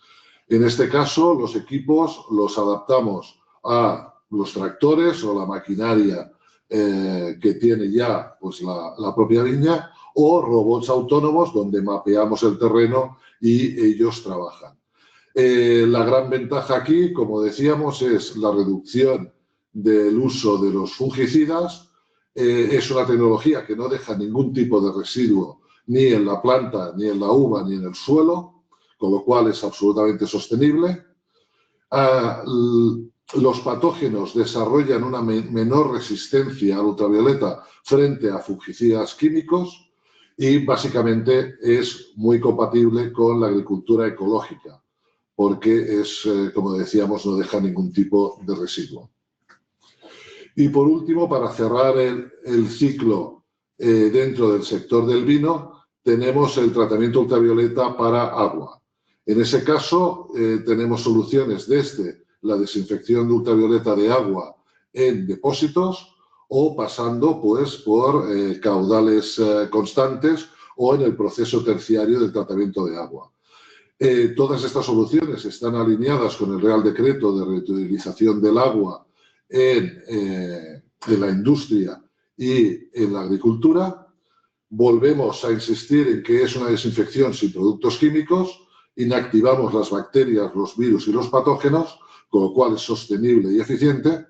En este caso, los equipos los adaptamos a los tractores o la maquinaria que tiene ya pues, la propia viña, o robots autónomos donde mapeamos el terreno y ellos trabajan. La gran ventaja aquí, como decíamos, es la reducción del uso de los fungicidas. Es una tecnología que no deja ningún tipo de residuo ni en la planta, ni en la uva, ni en el suelo, con lo cual es absolutamente sostenible. Los patógenos desarrollan una menor resistencia al ultravioleta frente a fungicidas químicos y básicamente es muy compatible con la agricultura ecológica, porque es, como decíamos, no deja ningún tipo de residuo. Y por último, para cerrar el ciclo dentro del sector del vino, tenemos el tratamiento ultravioleta para agua. En ese caso, tenemos soluciones desde la desinfección de ultravioleta de agua en depósitos o pasando pues, por caudales constantes o en el proceso terciario del tratamiento de agua. Todas estas soluciones están alineadas con el Real Decreto de reutilización del agua en la industria y en la agricultura. Volvemos a insistir en que es una desinfección sin productos químicos, inactivamos las bacterias, los virus y los patógenos, con lo cual es sostenible y eficiente,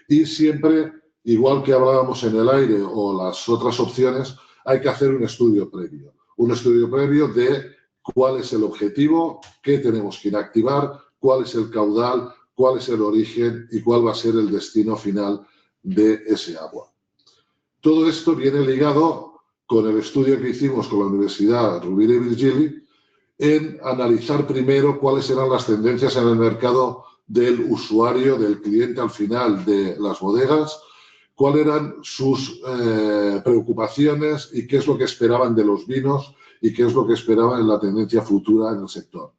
y siempre, igual que hablábamos en el aire o las otras opciones, hay que hacer un estudio previo de cuál es el objetivo, qué tenemos que inactivar, cuál es el caudal, cuál es el origen y cuál va a ser el destino final de ese agua. Todo esto viene ligado con el estudio que hicimos con la Universidad Rovira i Virgili en analizar primero cuáles eran las tendencias en el mercado del usuario, del cliente al final de las bodegas, cuáles eran sus preocupaciones y qué es lo que esperaban de los vinos y qué es lo que esperaban en la tendencia futura en el sector.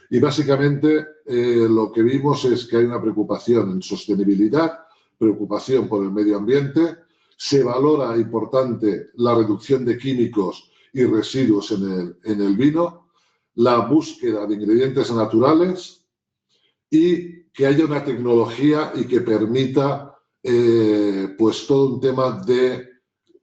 Y básicamente lo que vimos es que hay una preocupación en sostenibilidad, preocupación por el medio ambiente, se valora importante la reducción de químicos y residuos en el vino, la búsqueda de ingredientes naturales y que haya una tecnología y que permita pues todo un tema de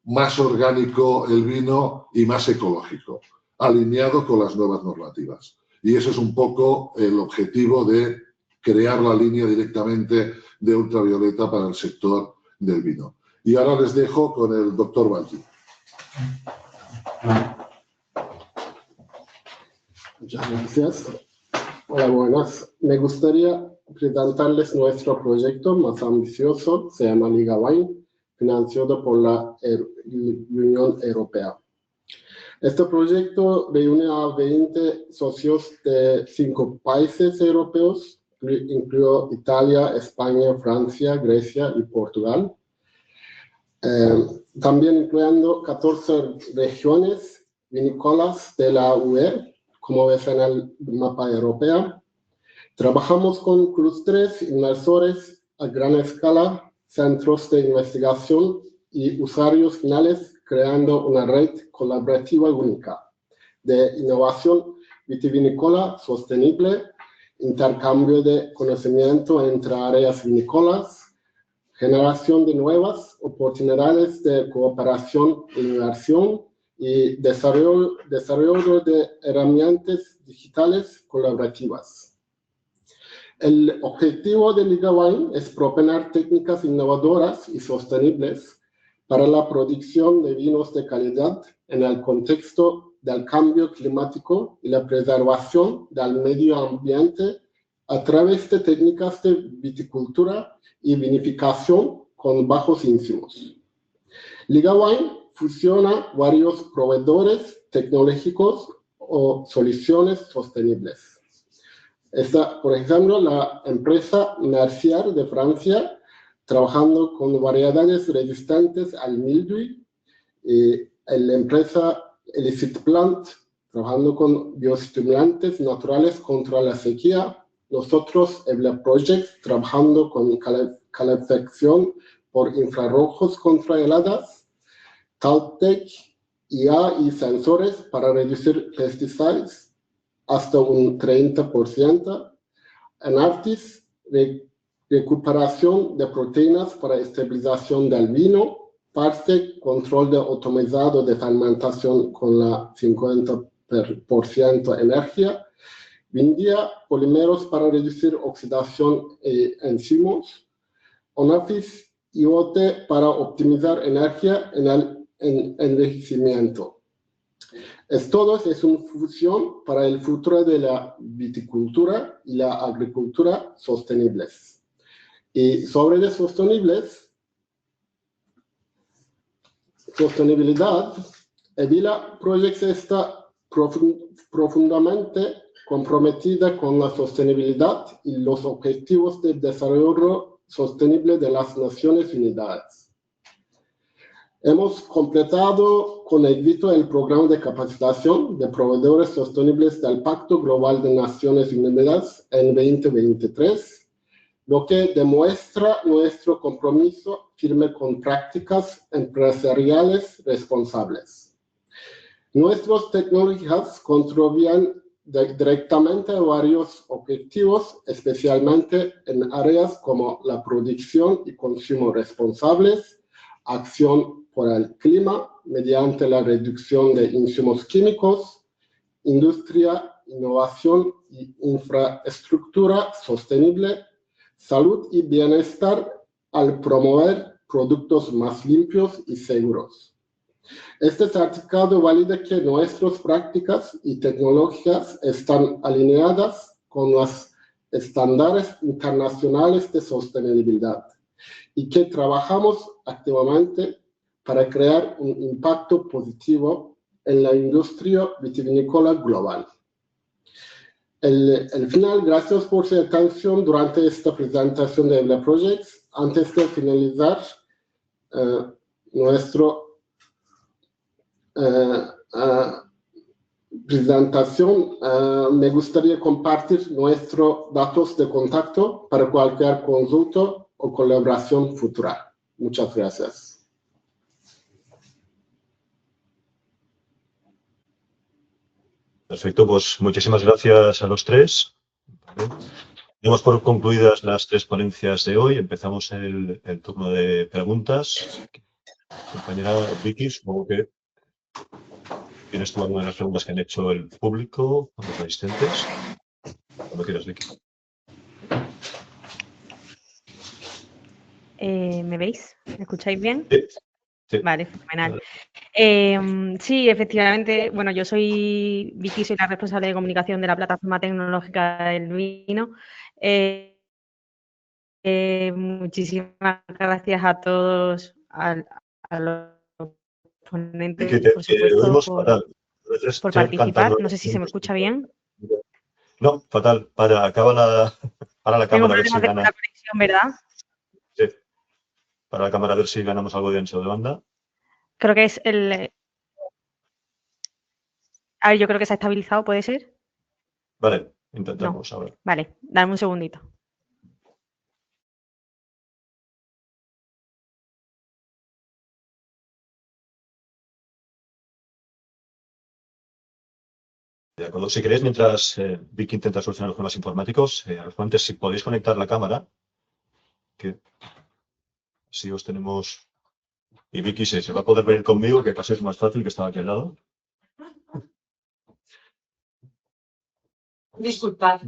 más orgánico el vino y más ecológico, alineado con las nuevas normativas. Y ese es un poco el objetivo de crear la línea directamente de ultravioleta para el sector del vino. Y ahora les dejo con el doctor Baldi. Muchas gracias. Hola, buenas. Me gustaría presentarles nuestro proyecto más ambicioso, se llama Liga Wine, financiado por la Unión Europea. Este proyecto reúne a 20 socios de 5 países europeos, incluido Italia, España, Francia, Grecia y Portugal. También incluyendo 14 regiones vinícolas de la UE, como ves en el mapa europeo. Trabajamos con clústeres inversores a gran escala, centros de investigación y usuarios finales, creando una red colaborativa única de innovación vitivinícola sostenible intercambio de conocimiento entre áreas vinícolas, generación de nuevas oportunidades de cooperación e inversión y desarrollo de herramientas digitales colaborativas. El objetivo de Liga Wine es proponer técnicas innovadoras y sostenibles para la producción de vinos de calidad en el contexto del cambio climático y la preservación del medio ambiente a través de técnicas de viticultura y vinificación con bajos insumos. Liga Wine fusiona varios proveedores tecnológicos o soluciones sostenibles. Está, por ejemplo, la empresa Mercier de Francia, trabajando con variedades resistentes al mildew, y la empresa Elicit Plant, trabajando con bioestimulantes naturales contra la sequía. Nosotros, Evla Project, trabajando con calefacción por infrarrojos contra heladas. Taltech, IA y sensores para reducir pesticidas hasta un 30%. Enartis, recuperación de proteínas para estabilización del vino. Parse, control de automatizado de fermentación con la 50% energía. Vindia, polímeros para reducir oxidación e enzimos. Onafis, IoT para optimizar energía en el envejecimiento. Todo es una fusión para el futuro de la viticultura y la agricultura sostenibles. Y sobre las sostenibilidad, Evila Project está profundamente comprometida con la sostenibilidad y los objetivos de desarrollo sostenible de las Naciones Unidas. Hemos completado con éxito el programa de capacitación de proveedores sostenibles del Pacto Global de Naciones Unidas en 2023, lo que demuestra nuestro compromiso firme con prácticas empresariales responsables. Nuestras tecnologías contribuyen directamente a varios objetivos, especialmente en áreas como la producción y consumo responsables, acción por el clima mediante la reducción de insumos químicos, industria, innovación y infraestructura sostenible, salud y bienestar al promover productos más limpios y seguros. Este certificado valida que nuestras prácticas y tecnologías están alineadas con los estándares internacionales de sostenibilidad y que trabajamos activamente para crear un impacto positivo en la industria vitivinícola global. El final, gracias por su atención durante esta presentación de Evla Projects. Antes de finalizar nuestra presentación, me gustaría compartir nuestros datos de contacto para cualquier consulta o colaboración futura. Muchas gracias. Perfecto, pues muchísimas gracias a los tres. Damos por concluidas las tres ponencias de hoy. Empezamos el turno de preguntas. Compañera Vicky, supongo que tienes tú alguna de las preguntas que han hecho el público, los asistentes. Cuando quieras, Vicky. ¿Me veis? ¿Me escucháis bien? Sí. Sí. Vale, fenomenal. Sí, efectivamente, bueno, yo soy Vicky, soy la responsable de comunicación de la plataforma tecnológica del vino. Muchísimas gracias a todos, a los ponentes, Vicky, por supuesto, por participar. No sé si se me escucha bien. No, fatal. Acaba la cámara a ver si Tengo problemas gana. de conexión, ¿verdad? Sí. Para la cámara a ver si ganamos algo de ancho de banda. Creo que es el... A ver, yo creo que se ha estabilizado, ¿puede ser? Vale, intentamos ahora. Vale, dame un segundito. De acuerdo. Si queréis, mientras Vicky intenta solucionar los problemas informáticos, a los ponentes, si podéis conectar la cámara, que si os tenemos... Y Vicky se va a poder venir conmigo, que casi es más fácil, que estaba aquí al lado. Disculpad.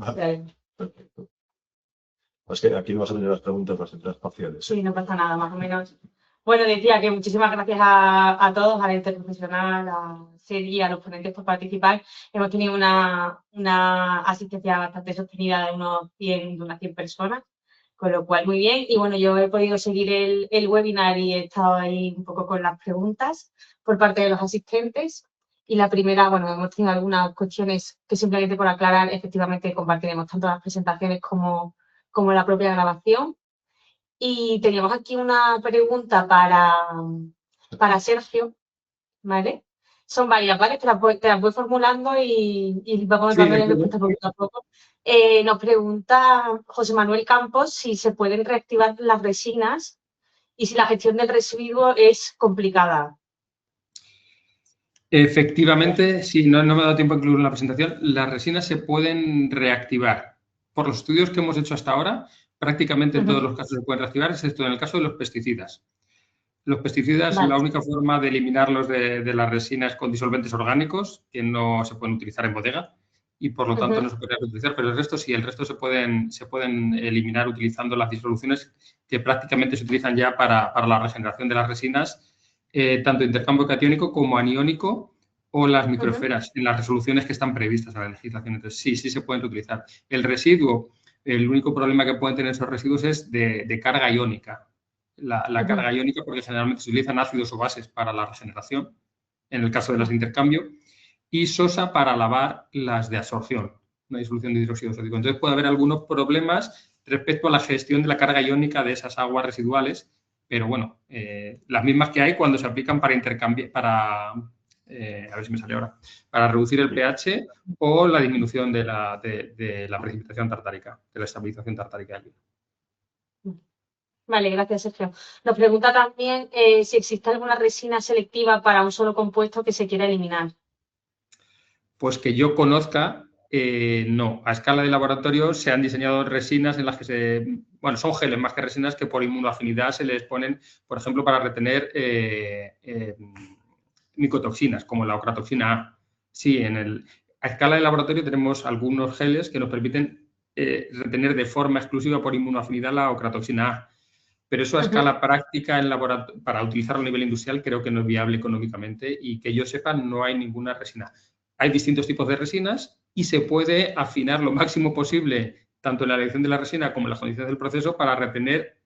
Perfecto. Es que aquí vas a tener las preguntas, las entradas parciales. Sí, no pasa nada, más o menos. Bueno, decía que muchísimas gracias a todos, a la interprofesional, a Sergi, a los ponentes por participar. Hemos tenido una asistencia bastante sostenida de unas 100 personas, con lo cual muy bien. Y bueno, yo he podido seguir el webinar y he estado ahí un poco con las preguntas por parte de los asistentes. Y la primera, bueno, hemos tenido algunas cuestiones que simplemente por aclarar, efectivamente compartiremos tanto las presentaciones como la propia grabación. Y teníamos aquí una pregunta para Sergio, ¿vale? Son varias, ¿vale? Te las voy formulando y vamos dándole respuesta poquito a poco. Nos pregunta José Manuel Campos si se pueden reactivar las resinas y si la gestión del residuo es complicada. Efectivamente, sí, no me ha dado tiempo a incluirlo en la presentación, las resinas se pueden reactivar. Por los estudios que hemos hecho hasta ahora, prácticamente en todos los casos se pueden reactivar, excepto en el caso de los pesticidas. Los pesticidas, la única forma de eliminarlos de las resinas con disolventes orgánicos, que no se pueden utilizar en bodega y por lo tanto no se podrían utilizar, pero el resto sí, el resto se pueden eliminar utilizando las disoluciones que prácticamente se utilizan ya para la regeneración de las resinas, tanto intercambio catiónico como aniónico o las microesferas, en las resoluciones que están previstas en la legislación. Entonces, sí se pueden reutilizar. El residuo, el único problema que pueden tener esos residuos es de carga iónica. La carga iónica, porque generalmente se utilizan ácidos o bases para la regeneración, en el caso de las de intercambio, y sosa para lavar las de absorción, una disolución de hidróxido sódico. Entonces, puede haber algunos problemas respecto a la gestión de la carga iónica de esas aguas residuales, pero bueno, las mismas que hay cuando se aplican para intercambiar, a ver si me sale ahora, para reducir el pH o la disminución de la precipitación tartárica, de la estabilización tartárica del vino. Vale, gracias, Sergio. Nos pregunta también si existe alguna resina selectiva para un solo compuesto que se quiera eliminar. Pues que yo conozca, no. A escala de laboratorio se han diseñado resinas en las que son geles más que resinas que por inmunoafinidad se les ponen, por ejemplo, para retener micotoxinas, como la ocratoxina A. Sí, a escala de laboratorio tenemos algunos geles que nos permiten retener de forma exclusiva por inmunoafinidad la ocratoxina A. Pero eso a escala práctica para utilizarlo a nivel industrial creo que no es viable económicamente y que yo sepa no hay ninguna resina. Hay distintos tipos de resinas y se puede afinar lo máximo posible tanto en la elección de la resina como en las condiciones del proceso para retener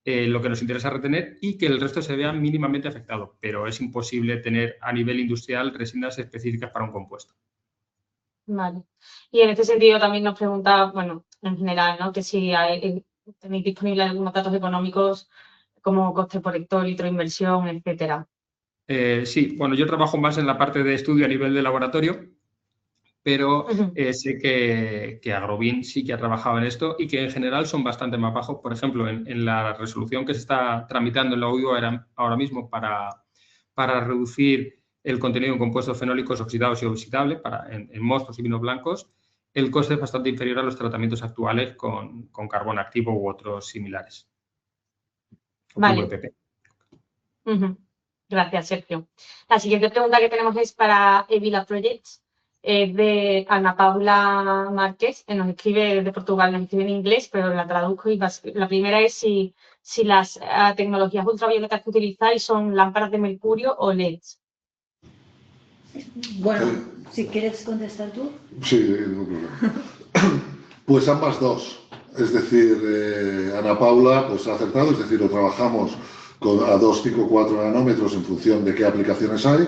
lo que nos interesa retener y que el resto se vea mínimamente afectado. Pero es imposible tener a nivel industrial resinas específicas para un compuesto. Vale. Y en este sentido también nos pregunta, bueno, en general, ¿no? Que si tenéis disponibles algunos datos económicos como coste por hectolitro, inversión, etcétera. Sí, bueno, yo trabajo más en la parte de estudio a nivel de laboratorio, pero sé que Agrobin sí que ha trabajado en esto y que en general son bastante más bajos. Por ejemplo, en la resolución que se está tramitando en la UIO ahora mismo para reducir el contenido en compuestos fenólicos oxidados y oxidables en mostos y vinos blancos, el coste es bastante inferior a los tratamientos actuales con carbón activo u otros similares. Vale. Gracias, Sergio. La siguiente pregunta que tenemos es para Evila Projects, de Ana Paula Márquez, que nos escribe de Portugal, nos escribe en inglés, pero la traduzco. Y la primera es si las tecnologías ultravioletas que utilizáis son lámparas de mercurio o LEDs. Bueno, si quieres contestar tú. Sí, no problema. Pues ambas dos. Es decir, Ana Paula pues ha acertado, es decir, lo trabajamos a 2,5-4 nanómetros en función de qué aplicaciones hay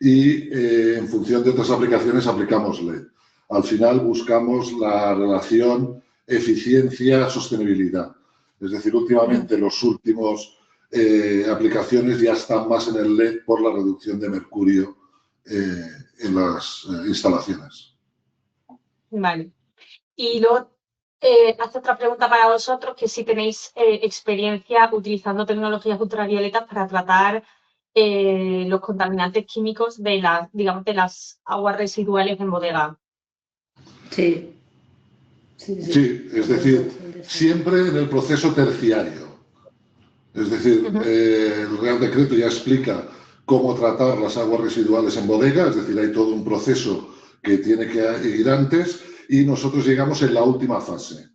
y en función de otras aplicaciones aplicamos LED. Al final buscamos la relación eficiencia-sostenibilidad. Es decir, últimamente los últimos aplicaciones ya están más en el LED por la reducción de mercurio en las instalaciones. Vale. Y luego hace otra pregunta para vosotros, que si tenéis experiencia utilizando tecnologías ultravioletas para tratar los contaminantes químicos de las aguas residuales en bodega. Sí, es decir, siempre en el proceso terciario. Es decir, el Real Decreto ya explica cómo tratar las aguas residuales en bodega, es decir, hay todo un proceso que tiene que ir antes y nosotros llegamos en la última fase,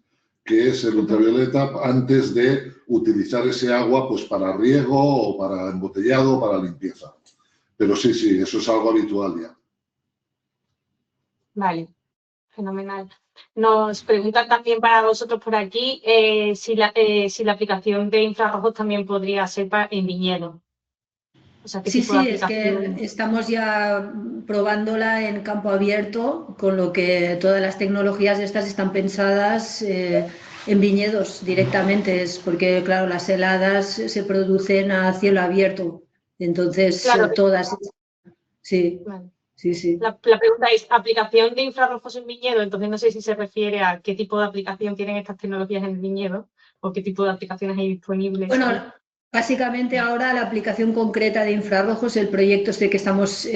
que es el ultravioleta antes de utilizar ese agua pues para riego o para embotellado o para limpieza. Pero sí, eso es algo habitual ya. Vale, fenomenal. Nos preguntan también para vosotros por aquí si la aplicación de infrarrojos también podría ser en viñedo. O sea, Sí, es que estamos ya probándola en campo abierto, con lo que todas las tecnologías estas están pensadas en viñedos directamente, es porque, claro, las heladas se producen a cielo abierto, entonces claro, todas... Sí, vale. Sí. La pregunta es, ¿aplicación de infrarrojos en viñedo? Entonces no sé si se refiere a qué tipo de aplicación tienen estas tecnologías en el viñedo o qué tipo de aplicaciones hay disponibles. Bueno, básicamente ahora la aplicación concreta de infrarrojos, el proyecto este que estamos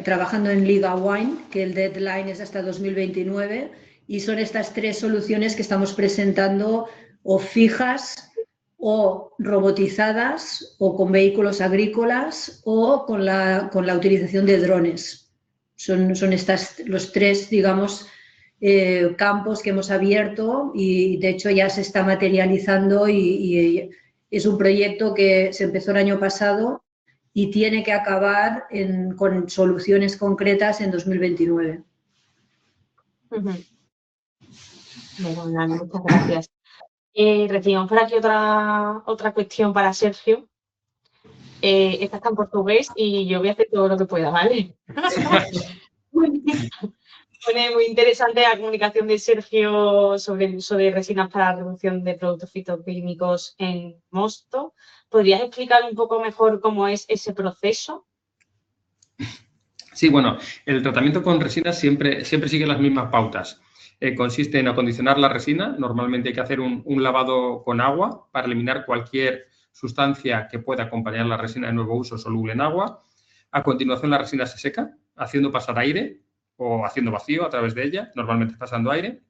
trabajando en Liga Wine, que el deadline es hasta 2029, y son estas 3 soluciones que estamos presentando o fijas o robotizadas o con vehículos agrícolas o con la utilización de drones. Son los 3, digamos, campos que hemos abierto y de hecho ya se está materializando y es un proyecto que se empezó el año pasado y tiene que acabar con soluciones concretas en 2029. Bueno, muchas gracias. Recibimos por aquí otra cuestión para Sergio. Esta está en portugués y yo voy a hacer todo lo que pueda, ¿vale? Pone muy interesante la comunicación de Sergio sobre el uso de resinas para la reducción de productos fitoquímicos en mosto. ¿Podrías explicar un poco mejor cómo es ese proceso? Sí, bueno, el tratamiento con resinas siempre sigue las mismas pautas. Consiste en acondicionar la resina. Normalmente hay que hacer un lavado con agua para eliminar cualquier sustancia que pueda acompañar la resina de nuevo uso soluble en agua. A continuación, la resina se seca haciendo pasar aire o haciendo vacío a través de ella, normalmente pasando aire.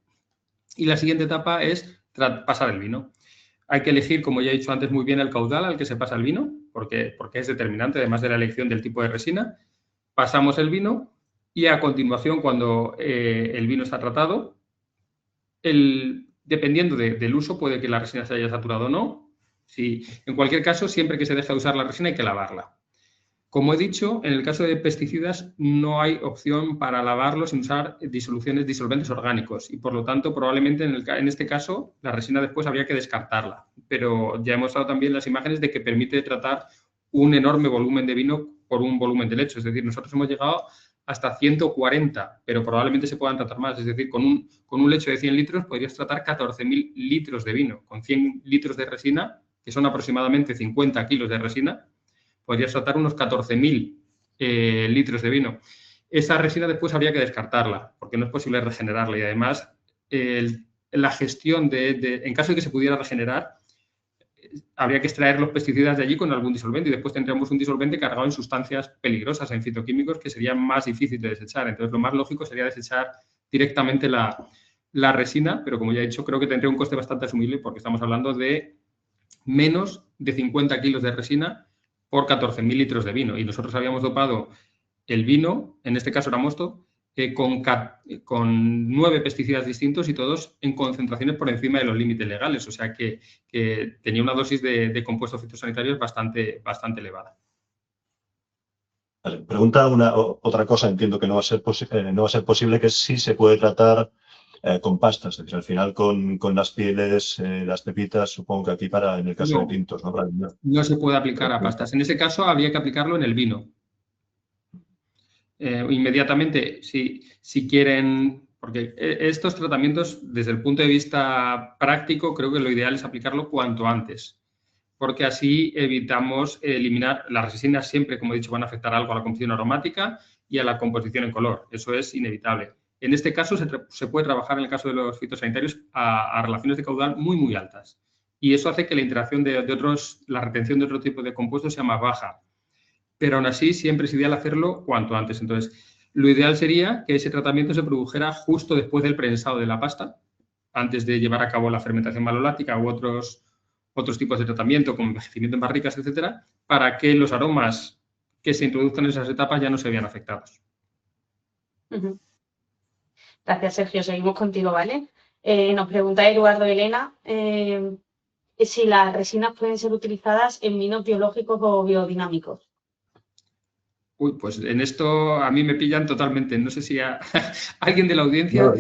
Y la siguiente etapa es pasar el vino. Hay que elegir, como ya he dicho antes, muy bien el caudal al que se pasa el vino, porque es determinante, además de la elección del tipo de resina. Pasamos el vino y a continuación, cuando el vino está tratado, dependiendo del uso, puede que la resina se haya saturado o no. Sí, en cualquier caso, siempre que se deje de usar la resina hay que lavarla. Como he dicho, en el caso de pesticidas no hay opción para lavarlos sin usar disolventes orgánicos y, por lo tanto, probablemente en este caso la resina después habría que descartarla. Pero ya hemos dado también las imágenes de que permite tratar un enorme volumen de vino por un volumen de lecho. Es decir, nosotros hemos llegado hasta 140, pero probablemente se puedan tratar más. Es decir, con un lecho de 100 litros podrías tratar 14.000 litros de vino. Con 100 litros de resina, que son aproximadamente 50 kilos de resina, podrías tratar unos 14.000 litros de vino. Esa resina después habría que descartarla, porque no es posible regenerarla. Y además, la gestión en caso de que se pudiera regenerar, habría que extraer los pesticidas de allí con algún disolvente y después tendríamos un disolvente cargado en sustancias peligrosas, en fitoquímicos, que sería más difícil de desechar. Entonces, lo más lógico sería desechar directamente la resina, pero como ya he dicho, creo que tendría un coste bastante asumible porque estamos hablando de menos de 50 kilos de resina por 14.000 litros de vino. Y nosotros habíamos dopado el vino, en este caso era mosto, con 9 pesticidas distintos y todos en concentraciones por encima de los límites legales. O sea que tenía una dosis de compuestos fitosanitarios bastante elevada. Vale, pregunta otra cosa, entiendo que no va a ser posible, que sí se puede tratar con pastas, es decir, al final con las pieles, las pepitas, supongo que aquí en el caso de tintos, ¿no? No se puede aplicar a pastas. En ese caso habría que aplicarlo en el vino. Inmediatamente, si quieren, porque estos tratamientos, desde el punto de vista práctico, creo que lo ideal es aplicarlo cuanto antes, porque así evitamos eliminar las resinas. Siempre, como he dicho, van a afectar algo a la composición aromática y a la composición en color. Eso es inevitable. En este caso, se puede trabajar, en el caso de los fitosanitarios, a relaciones de caudal muy, muy altas. Y eso hace que la interacción la retención de otro tipo de compuestos sea más baja. pero aún así siempre es ideal hacerlo cuanto antes. Entonces, lo ideal sería que ese tratamiento se produjera justo después del prensado de la pasta, antes de llevar a cabo la fermentación maloláctica u otros tipos de tratamiento, como envejecimiento en barricas, etcétera, para que los aromas que se introduzcan en esas etapas ya no se vean afectados. Gracias, Sergio. Seguimos contigo, ¿vale? Nos pregunta Eduardo Elena si las resinas pueden ser utilizadas en vinos biológicos o biodinámicos. Uy, pues en esto a mí me pillan totalmente. No sé si a alguien de la audiencia...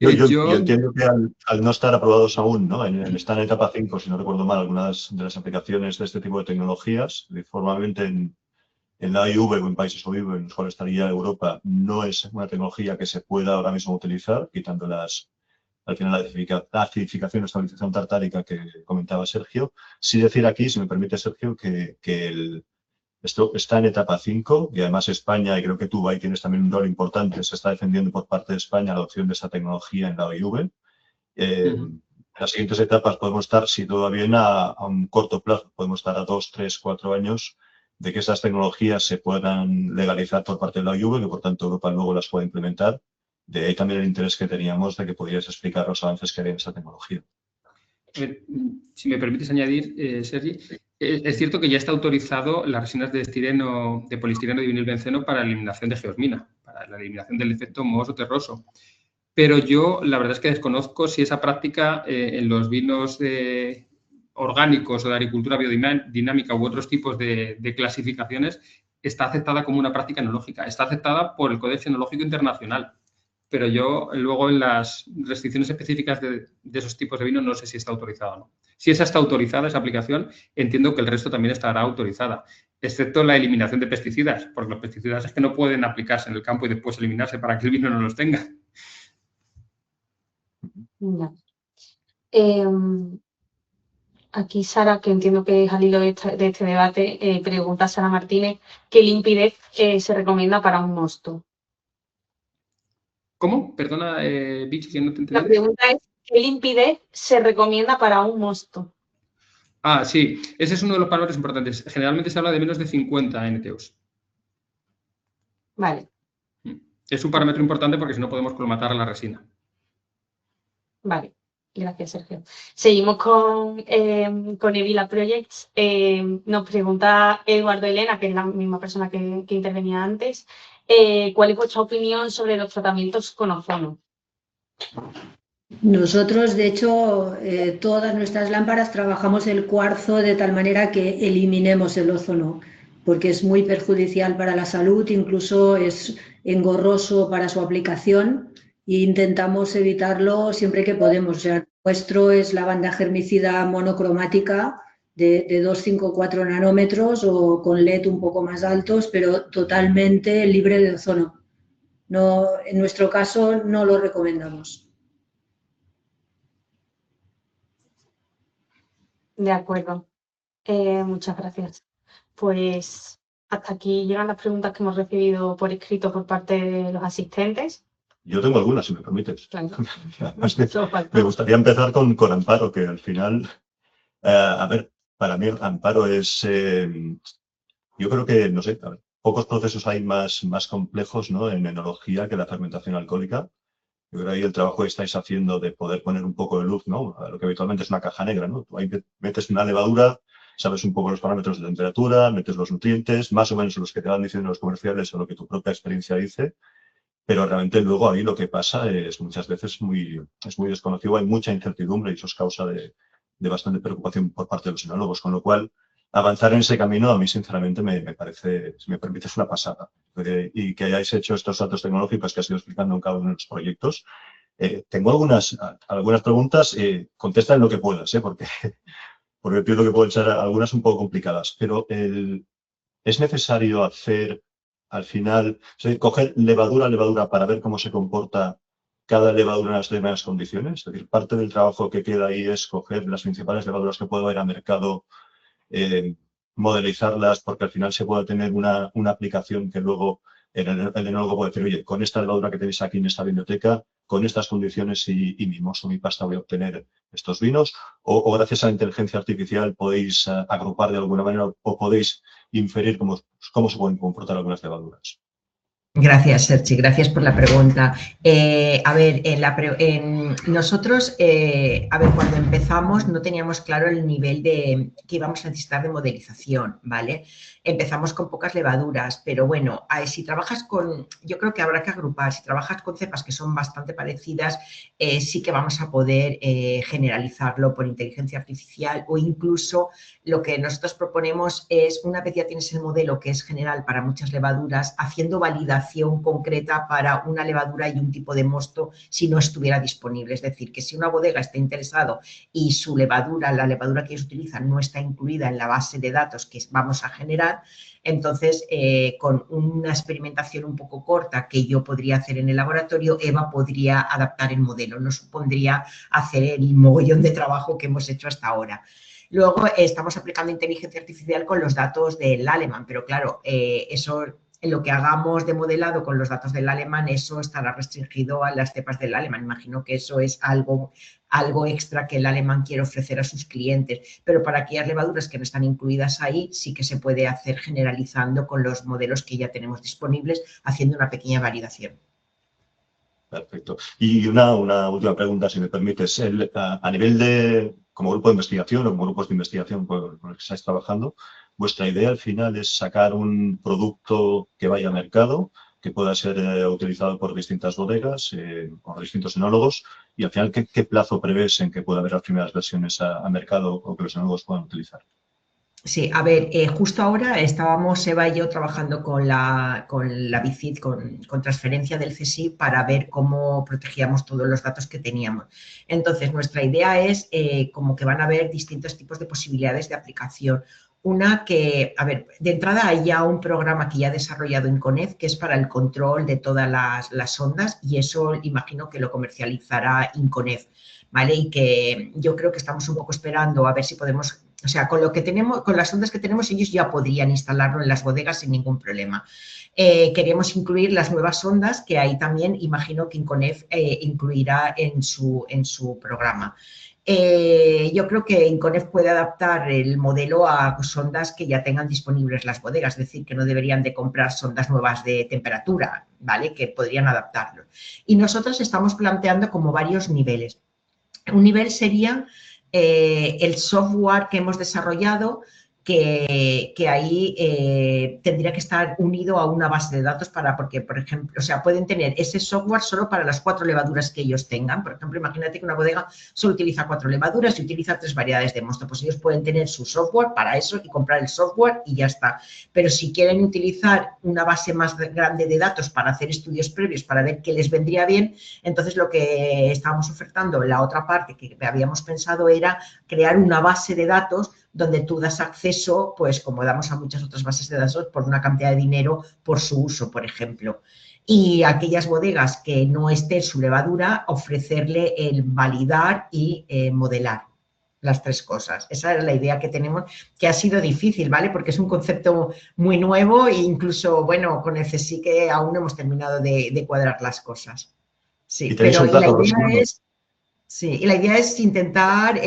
No, yo entiendo que al no estar aprobados aún, ¿no? Estar en etapa 5, si no recuerdo mal, algunas de las aplicaciones de este tipo de tecnologías, formalmente en la IV o en países OIV, en los cuales estaría Europa, no es una tecnología que se pueda ahora mismo utilizar, quitando al final la acidificación o estabilización tartárica que comentaba Sergio. Sí decir aquí, si me permite Sergio, que esto está en etapa 5 y además España, y creo que tú ahí tienes también un rol importante, se está defendiendo por parte de España la adopción de esta tecnología en la OIV. En las siguientes etapas podemos estar, si todo va bien, a un corto plazo, podemos estar a 2, 3, 4 años de que esas tecnologías se puedan legalizar por parte de la OIV, que por tanto Europa luego las pueda implementar. De ahí también el interés que teníamos de que pudieras explicar los avances que hay en esa tecnología. Si me permites añadir, Sergi, es cierto que ya está autorizado las resinas de estireno, de poliestireno y vinilbenceno para la eliminación de geosmina, para la eliminación del efecto mohoso terroso. Pero yo la verdad es que desconozco si esa práctica en los vinos orgánicos o de agricultura biodinámica u otros tipos de clasificaciones está aceptada como una práctica enológica. Está aceptada por el Códice Enológico Internacional. Pero yo luego en las restricciones específicas de esos tipos de vino no sé si está autorizada o no. Si esa está autorizada, esa aplicación, entiendo que el resto también estará autorizada, excepto la eliminación de pesticidas, porque los pesticidas es que no pueden aplicarse en el campo y después eliminarse para que el vino no los tenga. Aquí Sara, que entiendo que es al hilo de este debate, pregunta a Sara Martínez qué limpidez se recomienda para un mosto. ¿Cómo? Perdona, Vichy, que no te entendí. La pregunta es, ¿qué limpidez se recomienda para un mosto? Ah, sí. Ese es uno de los parámetros importantes. Generalmente se habla de menos de 50 NTOs. Vale. Es un parámetro importante porque si no podemos cromatar la resina. Vale. Gracias, Sergio. Seguimos con Evila Projects. Nos pregunta Eduardo Elena, que es la misma persona que intervenía antes, ¿cuál es vuestra opinión sobre los tratamientos con ozono? Nosotros, de hecho, todas nuestras lámparas trabajamos el cuarzo de tal manera que eliminemos el ozono, porque es muy perjudicial para la salud, incluso es engorroso para su aplicación. E intentamos evitarlo siempre que podemos. O sea, nuestro es la banda germicida monocromática de 254 nanómetros o con LED un poco más altos, pero totalmente libre de ozono. No, en nuestro caso no lo recomendamos. De acuerdo. Muchas gracias. Pues hasta aquí llegan las preguntas que hemos recibido por escrito por parte de los asistentes. Yo tengo algunas, si me permites. Claro. Me gustaría empezar con Amparo, que al final, a ver, para mí Amparo es, yo creo que, no sé, pocos procesos hay más complejos, ¿no?, en enología que la fermentación alcohólica. Yo creo que ahí el trabajo que estáis haciendo de poder poner un poco de luz, ¿no?, a lo que habitualmente es una caja negra, ¿no? Tú ahí metes una levadura, sabes un poco los parámetros de temperatura, metes los nutrientes, más o menos los que te van diciendo los comerciales o lo que tu propia experiencia dice. Pero realmente luego ahí lo que pasa es muchas veces es muy desconocido, hay mucha incertidumbre y eso es causa de bastante preocupación por parte de los enólogos, con lo cual avanzar en ese camino a mí sinceramente me parece, si me permites, una pasada. Y que hayáis hecho estos saltos tecnológicos que has ido explicando en cada uno de los proyectos. Tengo algunas preguntas, contesta en lo que puedas, porque entiendo que pueden ser algunas un poco complicadas, pero ¿es necesario hacer al final, coger levadura a levadura para ver cómo se comporta cada levadura en las determinadas condiciones? Es decir, parte del trabajo que queda ahí es coger las principales levaduras que puedo ir al mercado, modelizarlas, porque al final se puede tener una aplicación que luego el enólogo puede decir, oye, con esta levadura que tenéis aquí en esta biblioteca, con estas condiciones y mi mosto, mi pasta voy a obtener estos vinos, o gracias a la inteligencia artificial podéis agrupar de alguna manera o podéis inferir cómo se pueden comportar algunas levaduras. Gracias, Sergi, gracias por la pregunta. A ver, nosotros, cuando empezamos no teníamos claro el nivel que íbamos a necesitar de modelización, ¿vale? Empezamos con pocas levaduras, pero bueno, si trabajas yo creo que habrá que agrupar, si trabajas con cepas que son bastante parecidas, sí que vamos a poder generalizarlo por inteligencia artificial o incluso lo que nosotros proponemos es, una vez ya tienes el modelo que es general para muchas levaduras, haciendo validación concreta para una levadura y un tipo de mosto si no estuviera disponible. Es decir, que si una bodega está interesado y su levadura, la levadura que ellos utilizan, no está incluida en la base de datos que vamos a generar, entonces con una experimentación un poco corta que yo podría hacer en el laboratorio, Eva podría adaptar el modelo. No supondría hacer el mogollón de trabajo que hemos hecho hasta ahora. Luego estamos aplicando inteligencia artificial con los datos del alemán, pero claro, eso, en lo que hagamos de modelado con los datos del alemán, eso estará restringido a las cepas del alemán. Imagino que eso es algo extra que el alemán quiere ofrecer a sus clientes, pero para aquellas levaduras que no están incluidas ahí, sí que se puede hacer generalizando con los modelos que ya tenemos disponibles, haciendo una pequeña validación. Perfecto. Y una última pregunta, si me permites. A nivel de, como grupo de investigación o como grupos de investigación con los que estáis trabajando, vuestra idea al final es sacar un producto que vaya al mercado, que pueda ser utilizado por distintas bodegas o distintos enólogos, y al final, ¿qué plazo prevés en que pueda haber las primeras versiones a mercado o que los enólogos puedan utilizar? Sí, a ver, justo ahora estábamos Eva y yo trabajando con la BICID, con transferencia del CSIC para ver cómo protegíamos todos los datos que teníamos. Entonces, nuestra idea es como que van a haber distintos tipos de posibilidades de aplicación. Una que, a ver, de entrada hay ya un programa que ya ha desarrollado INCONEF que es para el control de todas las ondas y eso imagino que lo comercializará INCONEF, ¿vale? Y que yo creo que estamos un poco esperando a ver si podemos, o sea, con lo que tenemos, con las ondas que tenemos, ellos ya podrían instalarlo en las bodegas sin ningún problema. Queremos incluir las nuevas ondas que ahí también imagino que INCONEF incluirá en su programa. Yo creo que INCONEF puede adaptar el modelo a sondas que ya tengan disponibles las bodegas, es decir, que no deberían de comprar sondas nuevas de temperatura, ¿vale? Que podrían adaptarlo. Y nosotros estamos planteando como varios niveles. Un nivel sería el software que hemos desarrollado, que ahí tendría que estar unido a una base de datos porque, por ejemplo, o sea, pueden tener ese software solo para las 4 levaduras que ellos tengan. Por ejemplo, imagínate que una bodega solo utiliza 4 levaduras y utiliza 3 variedades de mosto. Pues ellos pueden tener su software para eso y comprar el software y ya está. Pero si quieren utilizar una base más grande de datos para hacer estudios previos, para ver qué les vendría bien, entonces lo que estábamos ofertando, la otra parte que habíamos pensado era crear una base de datos donde tú das acceso, pues como damos a muchas otras bases de datos, por una cantidad de dinero por su uso, por ejemplo. Y aquellas bodegas que no esté su levadura, ofrecerle el validar y modelar las 3 cosas. Esa era la idea que tenemos, que ha sido difícil, ¿vale? Porque es un concepto muy nuevo e incluso, bueno, con el CSIC que aún no hemos terminado de cuadrar las cosas. Sí, pero la idea es... Sí, y la idea es intentar,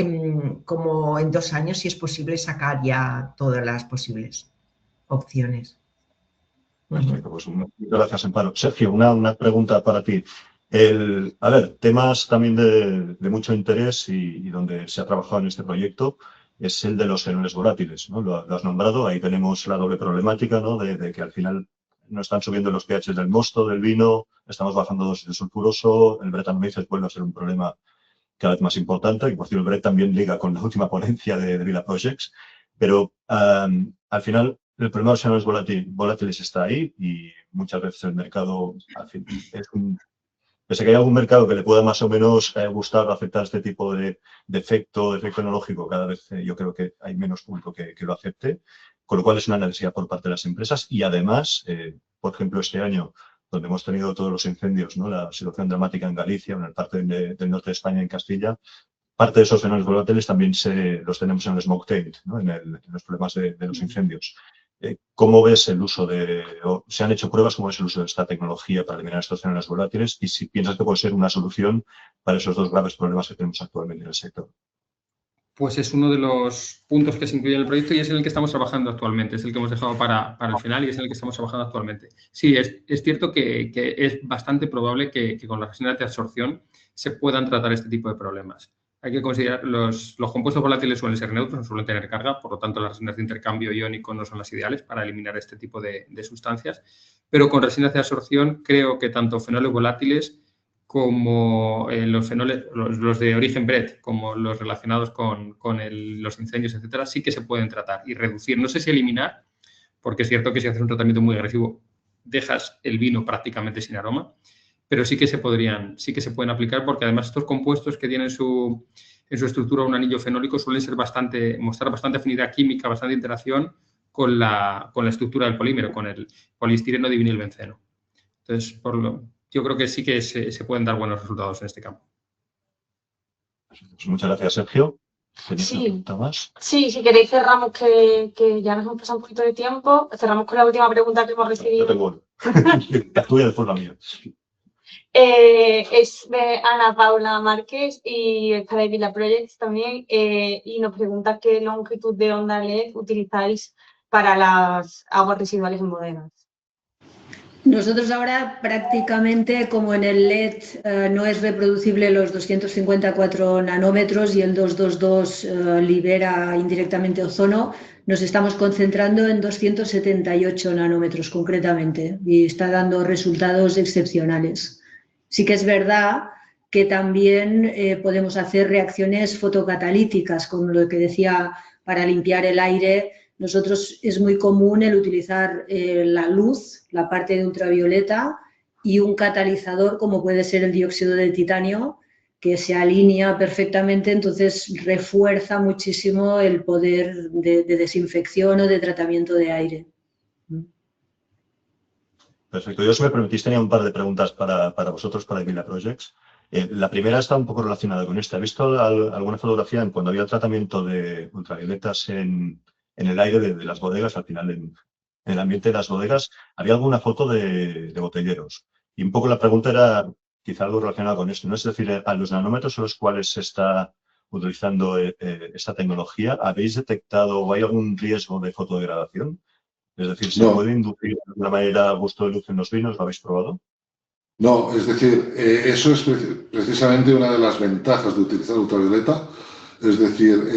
como en 2 años, si es posible, sacar ya todas las posibles opciones. Perfecto, pues muchas gracias, Amparo. Sergio, una pregunta para ti. A ver, temas también de mucho interés y donde se ha trabajado en este proyecto es el de los fenoles volátiles, ¿no? Lo has nombrado, ahí tenemos la doble problemática, ¿no? De que al final no están subiendo los pH del mosto, del vino, estamos bajando dosis de sulfuroso, el Brettanomyces vuelve a ser un problema cada vez más importante, y por cierto el BRET también liga con la última ponencia de Vila Projects, pero al final el problema de los fenoles volátiles está ahí y muchas veces el mercado, pese a que hay algún mercado que le pueda más o menos gustar o aceptar este tipo de efecto enológico, cada vez yo creo que hay menos público que lo acepte, con lo cual es una necesidad por parte de las empresas y además, por ejemplo, este año, donde hemos tenido todos los incendios, ¿no? La situación dramática en Galicia, en la parte del norte de España, en Castilla, parte de esos fenoles volátiles también los tenemos en el smoke taint, ¿no? En los problemas de los incendios. ¿Cómo ves el uso se han hecho pruebas, cómo ves el uso de esta tecnología para eliminar estos fenoles volátiles y si piensas que puede ser una solución para esos 2 graves problemas que tenemos actualmente en el sector? pues es uno de los puntos que se incluye en el proyecto y es en el que estamos trabajando actualmente, es el que hemos dejado para el final y es en el que estamos trabajando actualmente. Sí, es cierto que es bastante probable que con las resinas de absorción se puedan tratar este tipo de problemas. Hay que considerar los compuestos volátiles suelen ser neutros, no suelen tener carga, por lo tanto las resinas de intercambio iónico no son las ideales para eliminar este tipo de sustancias, pero con resinas de absorción creo que tanto fenoles volátiles como los fenoles, los de origen BRET, como los relacionados con los incendios, etcétera, sí que se pueden tratar y reducir. No sé si eliminar, porque es cierto que si haces un tratamiento muy agresivo dejas el vino prácticamente sin aroma, pero sí que se pueden aplicar porque además estos compuestos que tienen en su estructura un anillo fenólico suelen mostrar bastante afinidad química, bastante interacción con la estructura del polímero, con el poliestireno divinilbenceno. Entonces, yo creo que sí que se pueden dar buenos resultados en este campo. Pues muchas gracias, Sergio. ¿Tenéis Sí. una pregunta más? Sí, si queréis cerramos, que ya nos hemos pasado un poquito de tiempo. Cerramos con la última pregunta que hemos Yo recibido. tengo una. La tuya después la mía. Es de Ana Paula Márquez y es para Vila Projects también, y nos pregunta qué longitud de onda LED utilizáis para las aguas residuales en bodegas. Nosotros ahora prácticamente, como en el LED no es reproducible los 254 nanómetros y el 222 libera indirectamente ozono, nos estamos concentrando en 278 nanómetros concretamente y está dando resultados excepcionales. Sí que es verdad que también podemos hacer reacciones fotocatalíticas, como lo que decía, para limpiar el aire. Nosotros es muy común el utilizar la luz, la parte de ultravioleta y un catalizador como puede ser el dióxido de titanio, que se alinea perfectamente, entonces refuerza muchísimo el poder de desinfección o de tratamiento de aire. Perfecto. Yo, si me permitís, tenía un par de preguntas para vosotros, para Vila Projects. La primera está un poco relacionada con esta. ¿He visto alguna fotografía cuando había el tratamiento de ultravioletas en el aire de las bodegas, al final en el ambiente de las bodegas, había alguna foto de botelleros? Y un poco la pregunta era quizá algo relacionado con esto, ¿no? Es decir, a los nanómetros a los cuales se está utilizando esta tecnología, ¿habéis detectado o hay algún riesgo de fotodegradación? Es decir, ¿se puede inducir de alguna manera gusto de luz en los vinos? ¿Lo habéis probado? No, es decir, eso es precisamente una de las ventajas de utilizar ultravioleta. Es decir,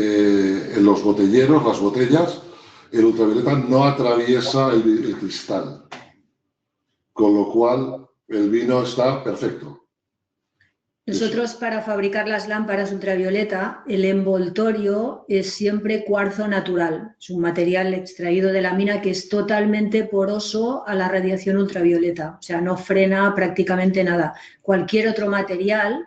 en los botelleros, las botellas, el ultravioleta no atraviesa el cristal, con lo cual el vino está perfecto. Nosotros, para fabricar las lámparas ultravioleta, el envoltorio es siempre cuarzo natural. Es un material extraído de la mina que es totalmente poroso a la radiación ultravioleta. O sea, no frena prácticamente nada. Cualquier otro material,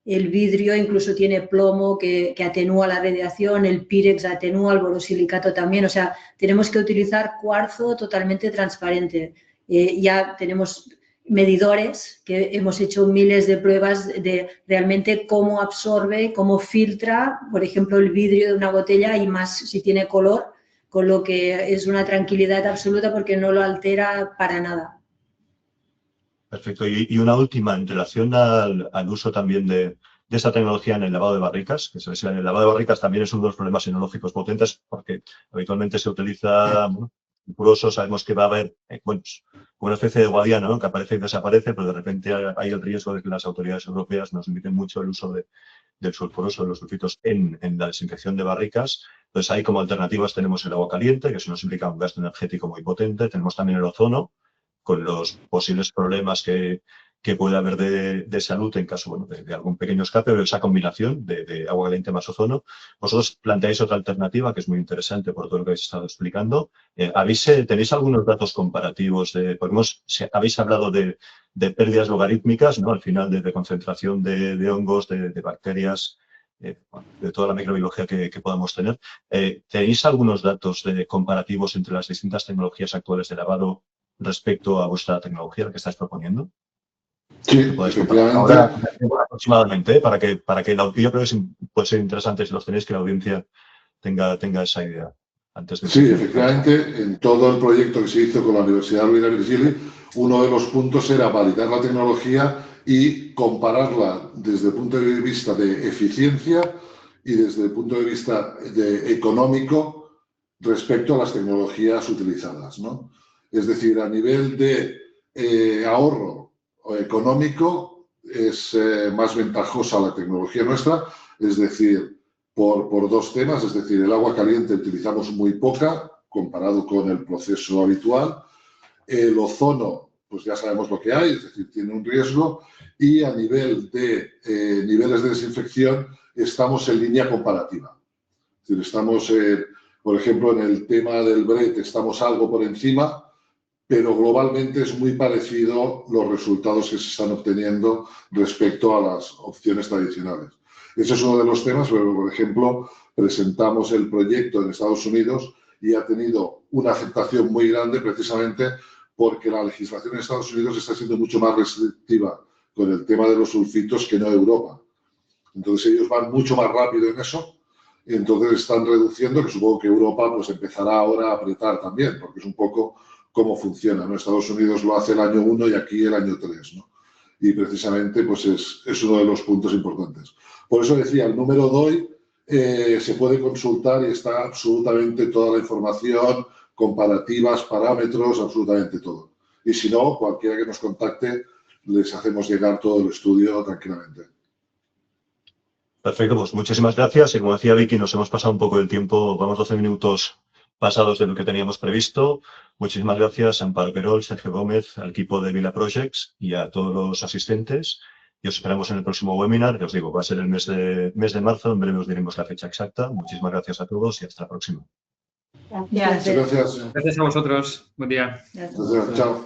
el vidrio incluso tiene plomo que atenúa la radiación, el Pirex atenúa, el borosilicato también. O sea, tenemos que utilizar cuarzo totalmente transparente. Ya tenemos medidores que hemos hecho miles de pruebas de realmente cómo absorbe, cómo filtra, por ejemplo, el vidrio de una botella y más si tiene color, con lo que es una tranquilidad absoluta porque no lo altera para nada. Perfecto. Y una última, en relación al uso también de esta tecnología en el lavado de barricas, que el lavado de barricas también es uno de los problemas enológicos potentes porque habitualmente se utiliza puroso, sabemos que va a haber una especie de guadiana, ¿no?, que aparece y desaparece, pero de repente hay el riesgo de que las autoridades europeas nos limiten mucho el uso del sulfuroso, de los sulfitos en la desinfección de barricas. Entonces, ahí como alternativas tenemos el agua caliente, que eso nos implica un gasto energético muy potente. Tenemos también el ozono, con los posibles problemas que puede haber de salud en caso de algún pequeño escape, o esa combinación de agua caliente más ozono. Vosotros planteáis otra alternativa que es muy interesante por todo lo que habéis estado explicando. ¿Tenéis algunos datos comparativos? Habéis hablado de pérdidas logarítmicas, ¿no?, al final de concentración de hongos, de bacterias, de toda la microbiología que podamos tener. ¿Tenéis algunos datos comparativos entre las distintas tecnologías actuales de lavado respecto a vuestra tecnología, la que estáis proponiendo? Sí, efectivamente. Ahora, aproximadamente, para que yo creo que puede ser interesante si los tenéis, que la audiencia tenga esa idea. Sí, efectivamente, en todo el proyecto que se hizo con la Universidad Rovira i Virgili, uno de los puntos era validar la tecnología y compararla desde el punto de vista de eficiencia y desde el punto de vista económico respecto a las tecnologías utilizadas, ¿no? Es decir, a nivel de ahorro económico es más ventajosa la tecnología nuestra, es decir, por dos temas, es decir, el agua caliente utilizamos muy poca comparado con el proceso habitual, el ozono, pues ya sabemos lo que hay, es decir, tiene un riesgo, y a nivel de niveles de desinfección estamos en línea comparativa. Es decir, estamos, por ejemplo, en el tema del BRET estamos algo por encima, pero globalmente es muy parecido los resultados que se están obteniendo respecto a las opciones tradicionales. Ese es uno de los temas, pero, por ejemplo, presentamos el proyecto en Estados Unidos y ha tenido una aceptación muy grande precisamente porque la legislación en Estados Unidos está siendo mucho más restrictiva con el tema de los sulfitos que no Europa. Entonces ellos van mucho más rápido en eso y entonces están reduciendo, que supongo que Europa pues empezará ahora a apretar también, porque es un poco cómo funciona, ¿no? Estados Unidos lo hace el año 1 y aquí el año 3, ¿no? Y precisamente pues es uno de los puntos importantes. Por eso decía, el número DOI se puede consultar y está absolutamente toda la información, comparativas, parámetros, absolutamente todo. Y si no, cualquiera que nos contacte, les hacemos llegar todo el estudio tranquilamente. Perfecto, pues muchísimas gracias. Y como decía Vicky, nos hemos pasado un poco del tiempo, vamos 12 minutos pasados de lo que teníamos previsto. Muchísimas gracias a Amparo Querol, Sergio Gómez, al equipo de Vila Projects y a todos los asistentes. Y os esperamos en el próximo webinar, que os digo, va a ser el mes de marzo, en breve os diremos la fecha exacta. Muchísimas gracias a todos y hasta la próxima. Gracias. Gracias. Gracias a vosotros. Buen día. Gracias. Chao.